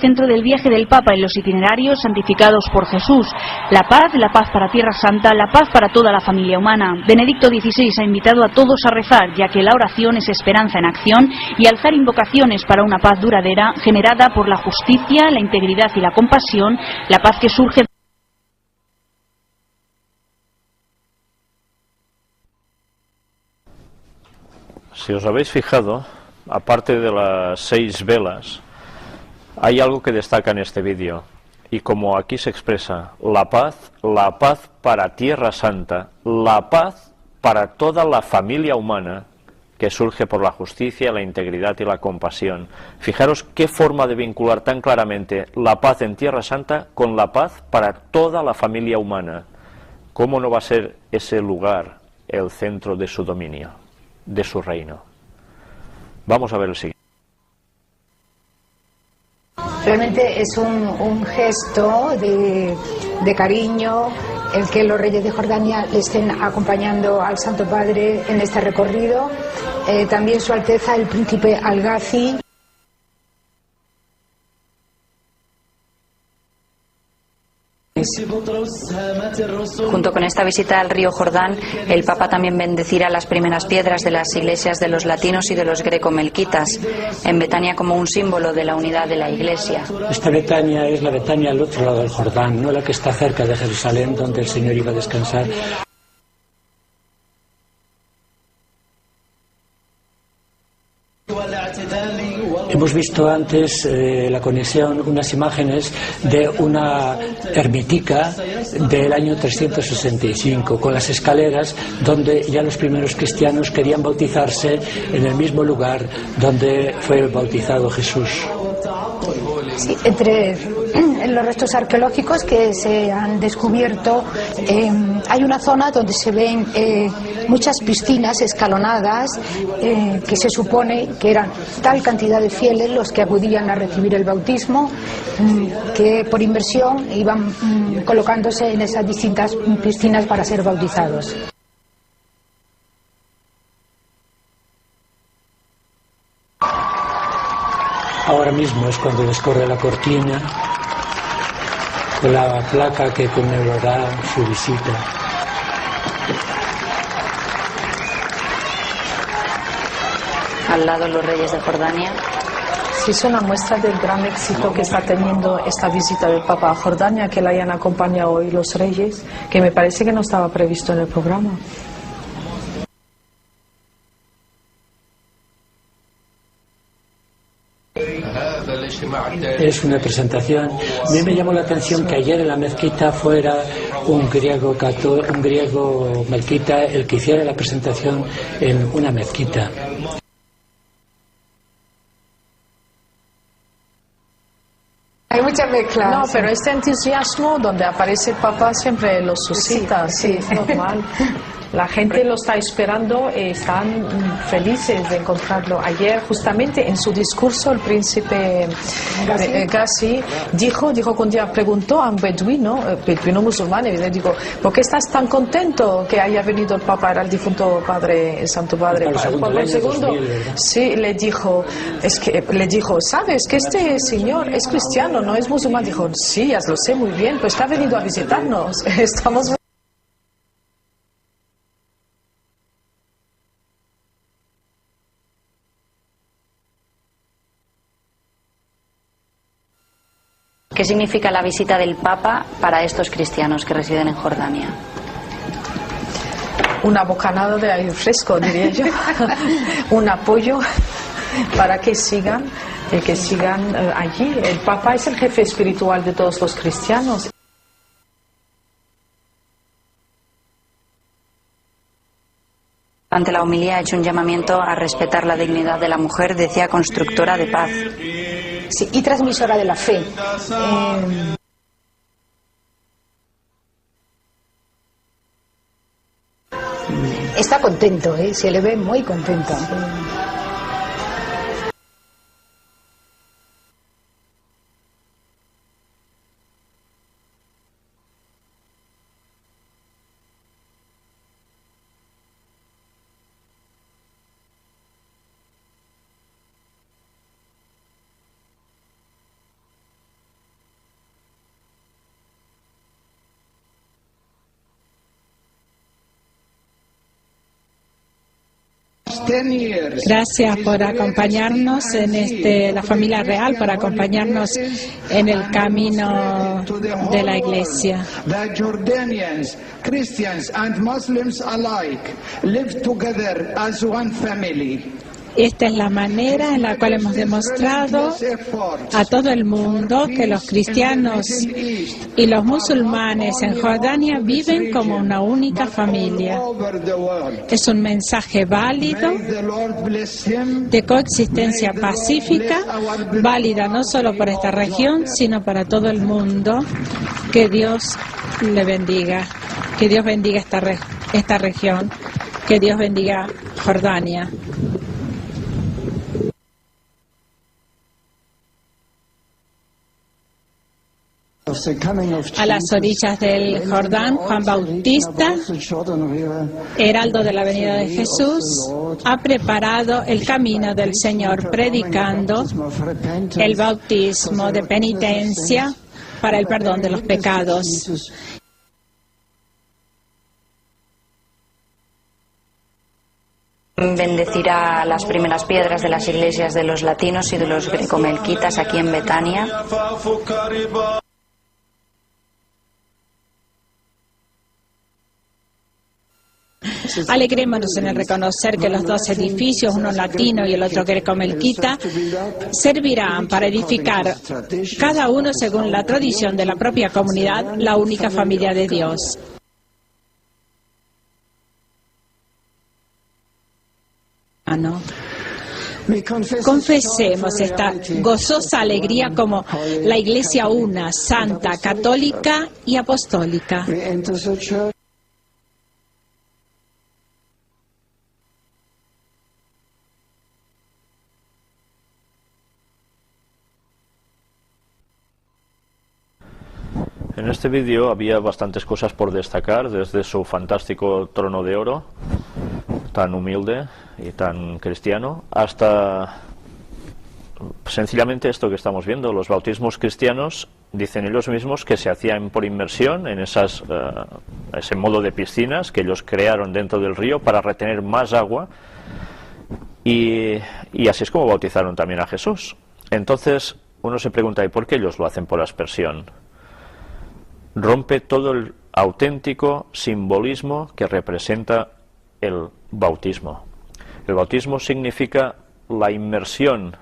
Centro del viaje del Papa en los itinerarios santificados por Jesús. La paz para Tierra Santa, la paz para toda la familia humana. Benedicto XVI ha invitado a todos a rezar, ya que la oración es esperanza en acción, y alzar invocaciones para una paz duradera generada por la justicia, la integridad y la compasión, la paz que surge.
Si os habéis fijado, aparte de las 6 velas, hay algo que destaca en este vídeo, y como aquí se expresa, la paz para Tierra Santa, la paz para toda la familia humana, que surge por la justicia, la integridad y la compasión. Fijaros qué forma de vincular tan claramente la paz en Tierra Santa con la paz para toda la familia humana. ¿Cómo no va a ser ese lugar el centro de su dominio, de su reino? Vamos a ver el siguiente.
Realmente es un gesto de cariño el que los reyes de Jordania le estén acompañando al Santo Padre en este recorrido. También Su Alteza el Príncipe Al-Ghazi.
Junto con esta visita al río Jordán, el Papa también bendecirá las primeras piedras de las iglesias de los latinos y de los greco-melquitas, en Betania como un símbolo de la unidad de la Iglesia.
Esta Betania es la Betania al otro lado del Jordán, no la que está cerca de Jerusalén, donde el Señor iba a descansar. Hemos visto antes la conexión, unas imágenes de una ermitica del año 365, con las escaleras donde ya los primeros cristianos querían bautizarse en el mismo lugar donde fue bautizado Jesús.
Sí, entre los restos arqueológicos que se han descubierto hay una zona donde se ven muchas piscinas escalonadas que se supone que eran tal cantidad de fieles los que acudían a recibir el bautismo que por inversión iban colocándose en esas distintas piscinas para ser bautizados.
Ahora mismo es cuando descorre la cortina con la placa que conmemorará su visita.
Al lado los reyes de Jordania.
Sí, es una muestra del gran éxito que está teniendo esta visita del Papa a Jordania, que la hayan acompañado hoy los reyes, que me parece que no estaba previsto en el programa.
Es una presentación. A mí me llamó la atención que ayer en la mezquita fuera un griego melquita el que hiciera la presentación en una mezquita.
Hay mucha mezcla.
No, pero este entusiasmo donde aparece el Papa siempre lo suscita, sí, es normal. La gente lo está esperando, están felices de encontrarlo. Ayer, justamente en su discurso, el príncipe Gassi dijo que un día preguntó a un beduino musulmán, y le dijo, ¿por qué estás tan contento que haya venido el Papa? Era el difunto padre, el Santo Padre Pablo II. Sí, le dijo, ¿sabes que este señor es cristiano, no es musulmán? Dijo, sí, ya lo sé muy bien, pues que ha venido a visitarnos. Estamos...
¿Qué significa la visita del Papa para estos cristianos que residen en Jordania?
Una bocanada de aire fresco, diría yo. Un apoyo para que sigan allí. El Papa es el jefe espiritual de todos los cristianos.
Ante la homilía ha hecho un llamamiento a respetar la dignidad de la mujer, decía constructora de paz.
Sí, y transmisora de la fe. Está contento, se le ve muy contento.
Gracias por acompañarnos en la familia real, por acompañarnos en el camino de la Iglesia.
Jordanians, Christians and Muslims alike live together as one family.
Esta es la manera en la cual hemos demostrado a todo el mundo que los cristianos y los musulmanes en Jordania viven como una única familia. Es un mensaje válido de coexistencia pacífica, válida no solo por esta región, sino para todo el mundo. Que Dios le bendiga, que Dios bendiga esta región, que Dios bendiga Jordania. A las orillas del Jordán, Juan Bautista, heraldo de la venida de Jesús, ha preparado el camino del Señor, predicando el bautismo de penitencia para el perdón de los pecados.
Bendecirá las primeras piedras de las iglesias de los latinos y de los grecomelquitas aquí en Betania.
Alegrémonos en el reconocer que los dos edificios, uno latino y el otro grecomelquita, servirán para edificar, cada uno según la tradición de la propia comunidad, la única familia de Dios. Confesemos esta gozosa alegría como la Iglesia una, santa, católica y apostólica.
En este vídeo había bastantes cosas por destacar, desde su fantástico trono de oro, tan humilde y tan cristiano, hasta sencillamente esto que estamos viendo. Los bautismos cristianos, dicen ellos mismos, que se hacían por inmersión en ese modo de piscinas que ellos crearon dentro del río para retener más agua, y así es como bautizaron también a Jesús. Entonces uno se pregunta, ¿y por qué ellos lo hacen por aspersión? Rompe todo el auténtico simbolismo que representa el bautismo. El bautismo significa la inmersión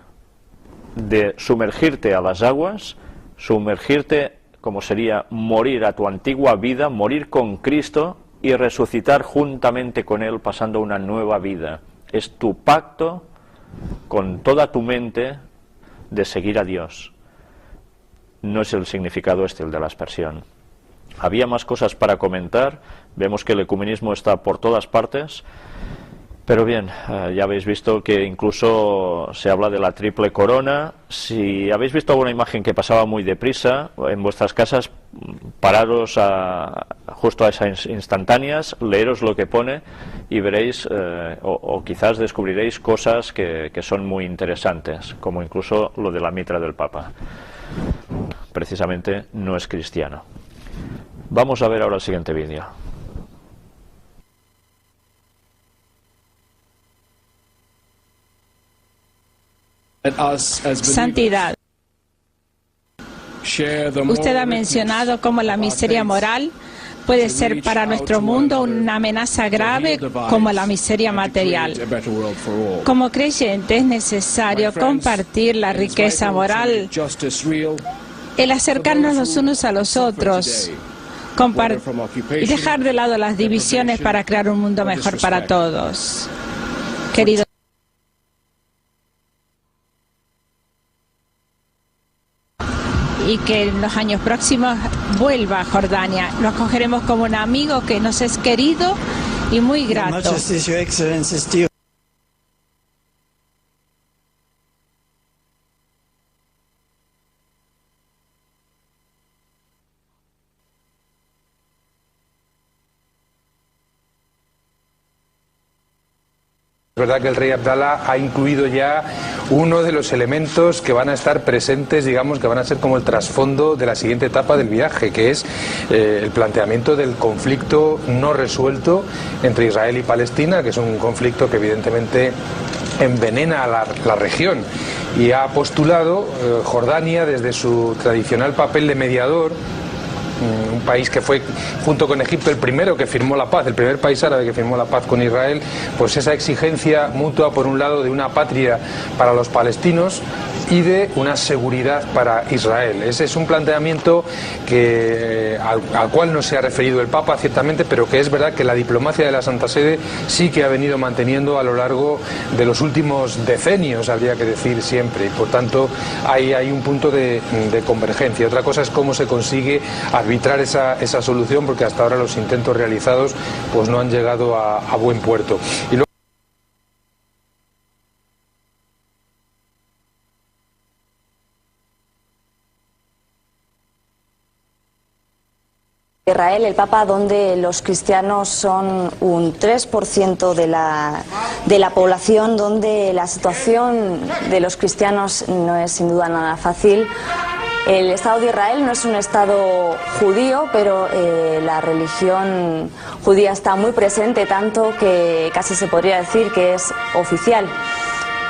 de sumergirte a las aguas, sumergirte, como sería morir a tu antigua vida, morir con Cristo y resucitar juntamente con Él, pasando una nueva vida. Es tu pacto con toda tu mente de seguir a Dios. No es el significado el de la aspersión. Había más cosas para comentar. Vemos que el ecumenismo está por todas partes, pero bien, ya habéis visto que incluso se habla de la triple corona. Si habéis visto alguna imagen que pasaba muy deprisa en vuestras casas, pararos justo a esas instantáneas, leeros lo que pone y veréis, o quizás descubriréis cosas que son muy interesantes, como incluso lo de la mitra del Papa. Precisamente no es cristiano. Vamos a ver ahora el siguiente vídeo.
Santidad. Usted ha mencionado cómo la miseria moral puede ser para nuestro mundo una amenaza grave como la miseria material. Como creyente es necesario compartir la riqueza moral, el acercarnos los unos a los otros, y dejar de lado las divisiones para crear un mundo mejor para todos. Querido, y que en los años próximos vuelva a Jordania. Lo acogeremos como un amigo que nos es querido y muy grato.
Es verdad que el rey Abdalá ha incluido ya uno de los elementos que van a estar presentes, digamos, que van a ser como el trasfondo de la siguiente etapa del viaje, que es el planteamiento del conflicto no resuelto entre Israel y Palestina, que es un conflicto que evidentemente envenena a la región, y ha postulado Jordania desde su tradicional papel de mediador, un país que fue junto con Egipto el primero que firmó la paz, el primer país árabe que firmó la paz con Israel, pues esa exigencia mutua por un lado de una patria para los palestinos y de una seguridad para Israel. Ese es un planteamiento al cual no se ha referido el Papa ciertamente, pero que es verdad que la diplomacia de la Santa Sede sí que ha venido manteniendo a lo largo de los últimos decenios, habría que decir siempre, y por tanto hay un punto de convergencia. Otra cosa es cómo se consigue arbitrar esa solución, porque hasta ahora los intentos realizados pues no han llegado a buen puerto. Y luego,
Israel, el Papa, donde los cristianos son un 3% de la población, donde la situación de los cristianos no es sin duda nada fácil. El Estado de Israel no es un Estado judío, pero la religión judía está muy presente, tanto que casi se podría decir que es oficial.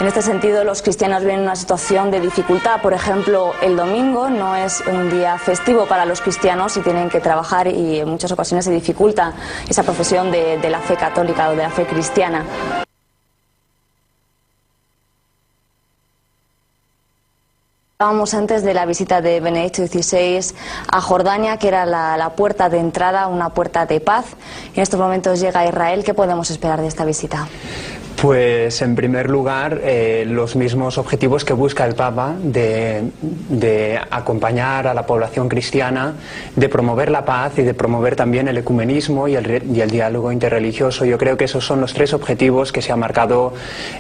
En este sentido, los cristianos viven en una situación de dificultad. Por ejemplo, el domingo no es un día festivo para los cristianos y tienen que trabajar, y en muchas ocasiones se dificulta esa profesión de la fe católica o de la fe cristiana. Hablábamos antes de la visita de Benedicto XVI a Jordania, que era la puerta de entrada, una puerta de paz. En estos momentos llega a Israel. ¿Qué podemos esperar de esta visita?
Pues en primer lugar los mismos objetivos que busca el Papa de acompañar a la población cristiana, de promover la paz y de promover también el ecumenismo y el diálogo interreligioso. Yo creo que esos son los tres objetivos que se ha marcado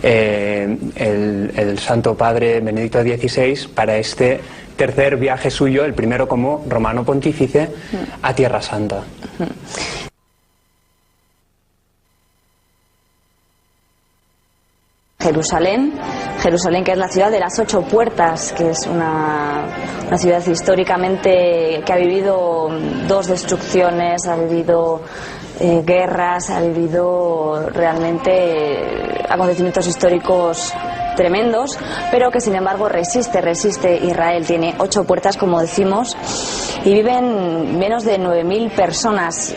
el Santo Padre Benedicto XVI para este tercer viaje suyo, el primero como romano pontífice a Tierra Santa.
Jerusalén, que es la ciudad de las 8 puertas, que es una ciudad históricamente que ha vivido 2 destrucciones, ha vivido guerras, ha vivido realmente acontecimientos históricos tremendos, pero que sin embargo resiste Israel. Tiene 8 puertas, como decimos, y viven menos de 9.000 personas.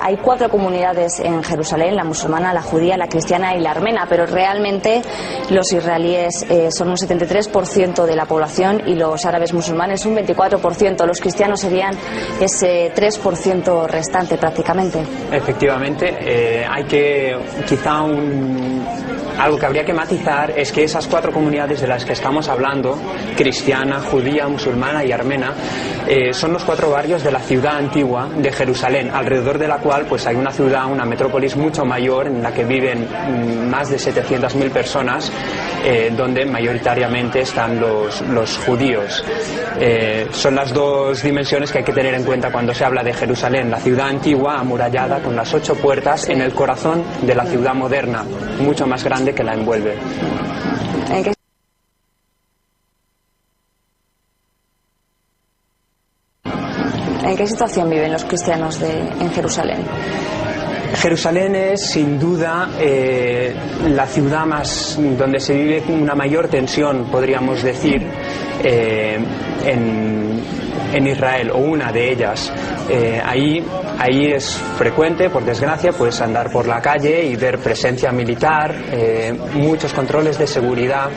Hay 4 comunidades en Jerusalén: la musulmana, la judía, la cristiana y la armena, pero realmente los israelíes son un 73% de la población y los árabes musulmanes un 24%. Los cristianos serían ese 3% restante prácticamente.
Efectivamente, hay que algo que habría que matizar es que esas 4 comunidades de las que estamos hablando, cristiana, judía, musulmana y armena, son los 4 barrios de la ciudad antigua de Jerusalén, alrededor de la cual pues hay una ciudad, una metrópolis mucho mayor, en la que viven más de 700.000 personas, donde mayoritariamente están los judíos. Son las 2 dimensiones que hay que tener en cuenta cuando se habla de Jerusalén: la ciudad antigua, amurallada, con las 8 puertas, en el corazón de la ciudad moderna, mucho más grande que la envuelve.
¿En qué situación viven los cristianos en Jerusalén?
Jerusalén es sin duda la ciudad donde se vive una mayor tensión, podríamos decir, en Israel, o una de ellas. Ahí es frecuente, por desgracia, pues andar por la calle y ver presencia militar, muchos controles de seguridad.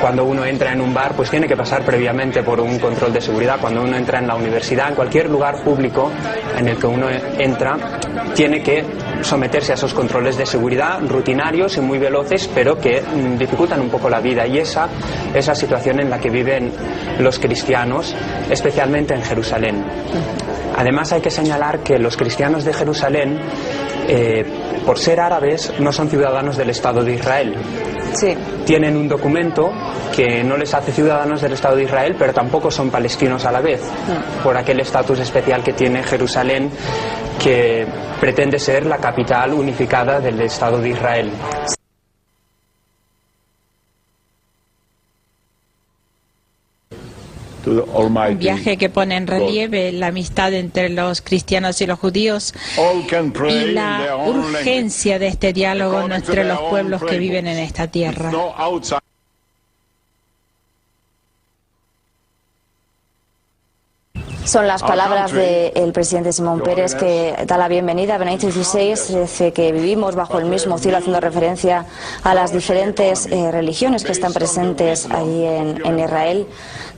Cuando uno entra en un bar, pues tiene que pasar previamente por un control de seguridad. Cuando uno entra en la universidad, en cualquier lugar público en el que uno entra, tiene que someterse a esos controles de seguridad rutinarios y muy veloces, pero que dificultan un poco la vida. Y esa es la situación en la que viven los cristianos, especialmente en Jerusalén. Además, hay que señalar que los cristianos de Jerusalén, por ser árabes, no son ciudadanos del Estado de Israel.
Sí.
Tienen un documento que no les hace ciudadanos del Estado de Israel, pero tampoco son palestinos a la vez, por aquel estatus especial que tiene Jerusalén que pretende ser la capital unificada del Estado de Israel.
Un viaje que pone en relieve la amistad entre los cristianos y los judíos y la urgencia de este diálogo entre los pueblos que viven en esta tierra.
Son las palabras del presidente Simón Peres, que da la bienvenida a Benedicto XVI, dice que vivimos bajo el mismo cielo, haciendo referencia a las diferentes religiones que están presentes allí en Israel.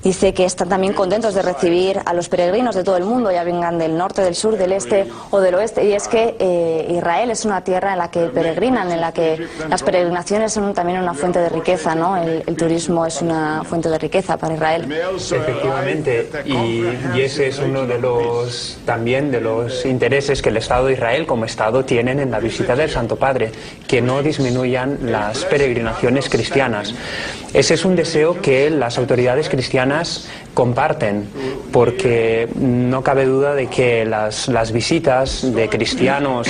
Dice que están también contentos de recibir a los peregrinos de todo el mundo, ya vengan del norte, del sur, del este o del oeste. Y es que Israel es una tierra en la que peregrinan, en la que las peregrinaciones son también una fuente de riqueza, ¿no? El turismo es una fuente de riqueza para Israel.
Efectivamente, y ese es uno de los también de los intereses que el Estado de Israel como Estado tienen en la visita del Santo Padre, que no disminuyan las peregrinaciones cristianas. Ese es un deseo que las autoridades cristianas comparten, porque no cabe duda de que las visitas de cristianos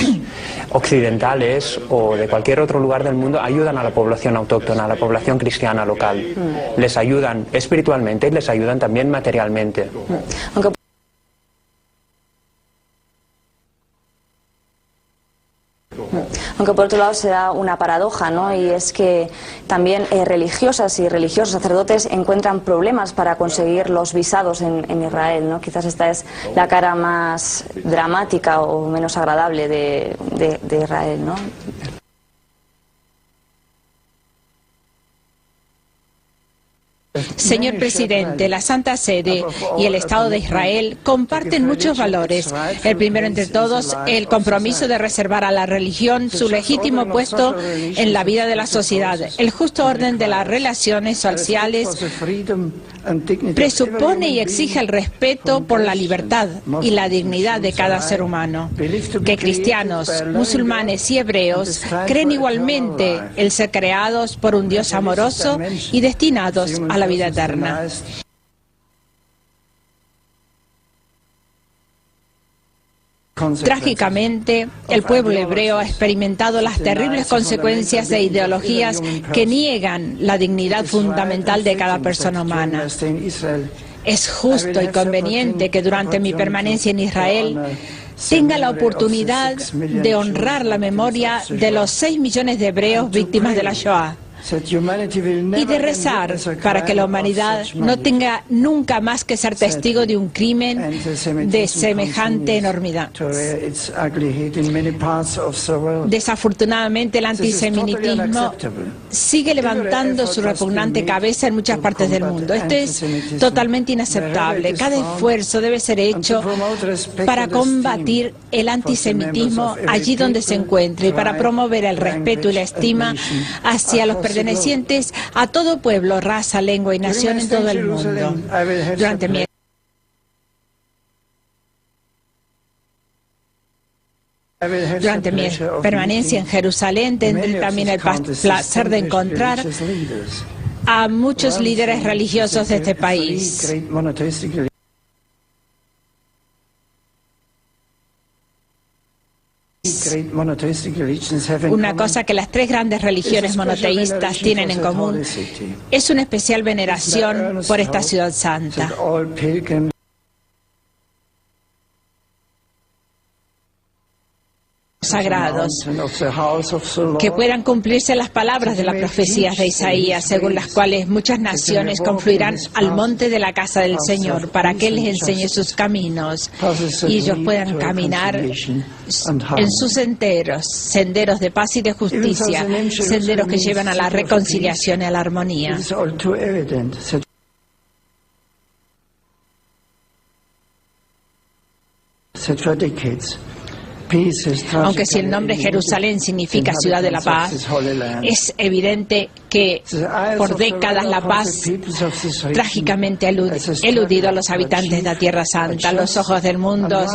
occidentales o de cualquier otro lugar del mundo ayudan a la población autóctona, a la población cristiana local. Les ayudan espiritualmente y les ayudan también materialmente.
Aunque por otro lado se da una paradoja, ¿no? Y es que también religiosas y religiosos, sacerdotes, encuentran problemas para conseguir los visados en Israel, ¿no? Quizás esta es la cara más dramática o menos agradable de Israel, ¿no?
Señor presidente, la Santa Sede y el Estado de Israel comparten muchos valores. El primero entre todos, el compromiso de reservar a la religión su legítimo puesto en la vida de la sociedad. El justo orden de las relaciones sociales presupone y exige el respeto por la libertad y la dignidad de cada ser humano. Que cristianos, musulmanes y hebreos creen igualmente el ser creados por un Dios amoroso y destinados a la vida eterna. Trágicamente, el pueblo hebreo ha experimentado las terribles consecuencias de ideologías que niegan la dignidad fundamental de cada persona humana. Es justo y conveniente que durante mi permanencia en Israel tenga la oportunidad de honrar la memoria de los 6 millones de hebreos víctimas de la Shoah y de rezar para que la humanidad no tenga nunca más que ser testigo de un crimen de semejante enormidad. Desafortunadamente, el antisemitismo sigue levantando su repugnante cabeza en muchas partes del mundo. Esto es totalmente inaceptable. Cada esfuerzo debe ser hecho para combatir el antisemitismo allí donde se encuentre y para promover el respeto y la estima hacia los pertenecientes a todo pueblo, raza, lengua y nación en todo el mundo. Durante mi permanencia en Jerusalén tendré también el placer de encontrar a muchos líderes religiosos de este país. Una cosa que las 3 grandes religiones monoteístas tienen en común es una especial veneración por esta ciudad santa. Sagrados, que puedan cumplirse las palabras de las profecías de Isaías, según las cuales muchas naciones confluirán al monte de la casa del Señor para que Él les enseñe sus caminos y ellos puedan caminar en sus senderos de paz y de justicia, senderos que llevan a la reconciliación y a la armonía. Aunque si el nombre Jerusalén significa ciudad de la paz, es evidente que por décadas la paz trágicamente ha eludido a los habitantes de la Tierra Santa. Los ojos del mundo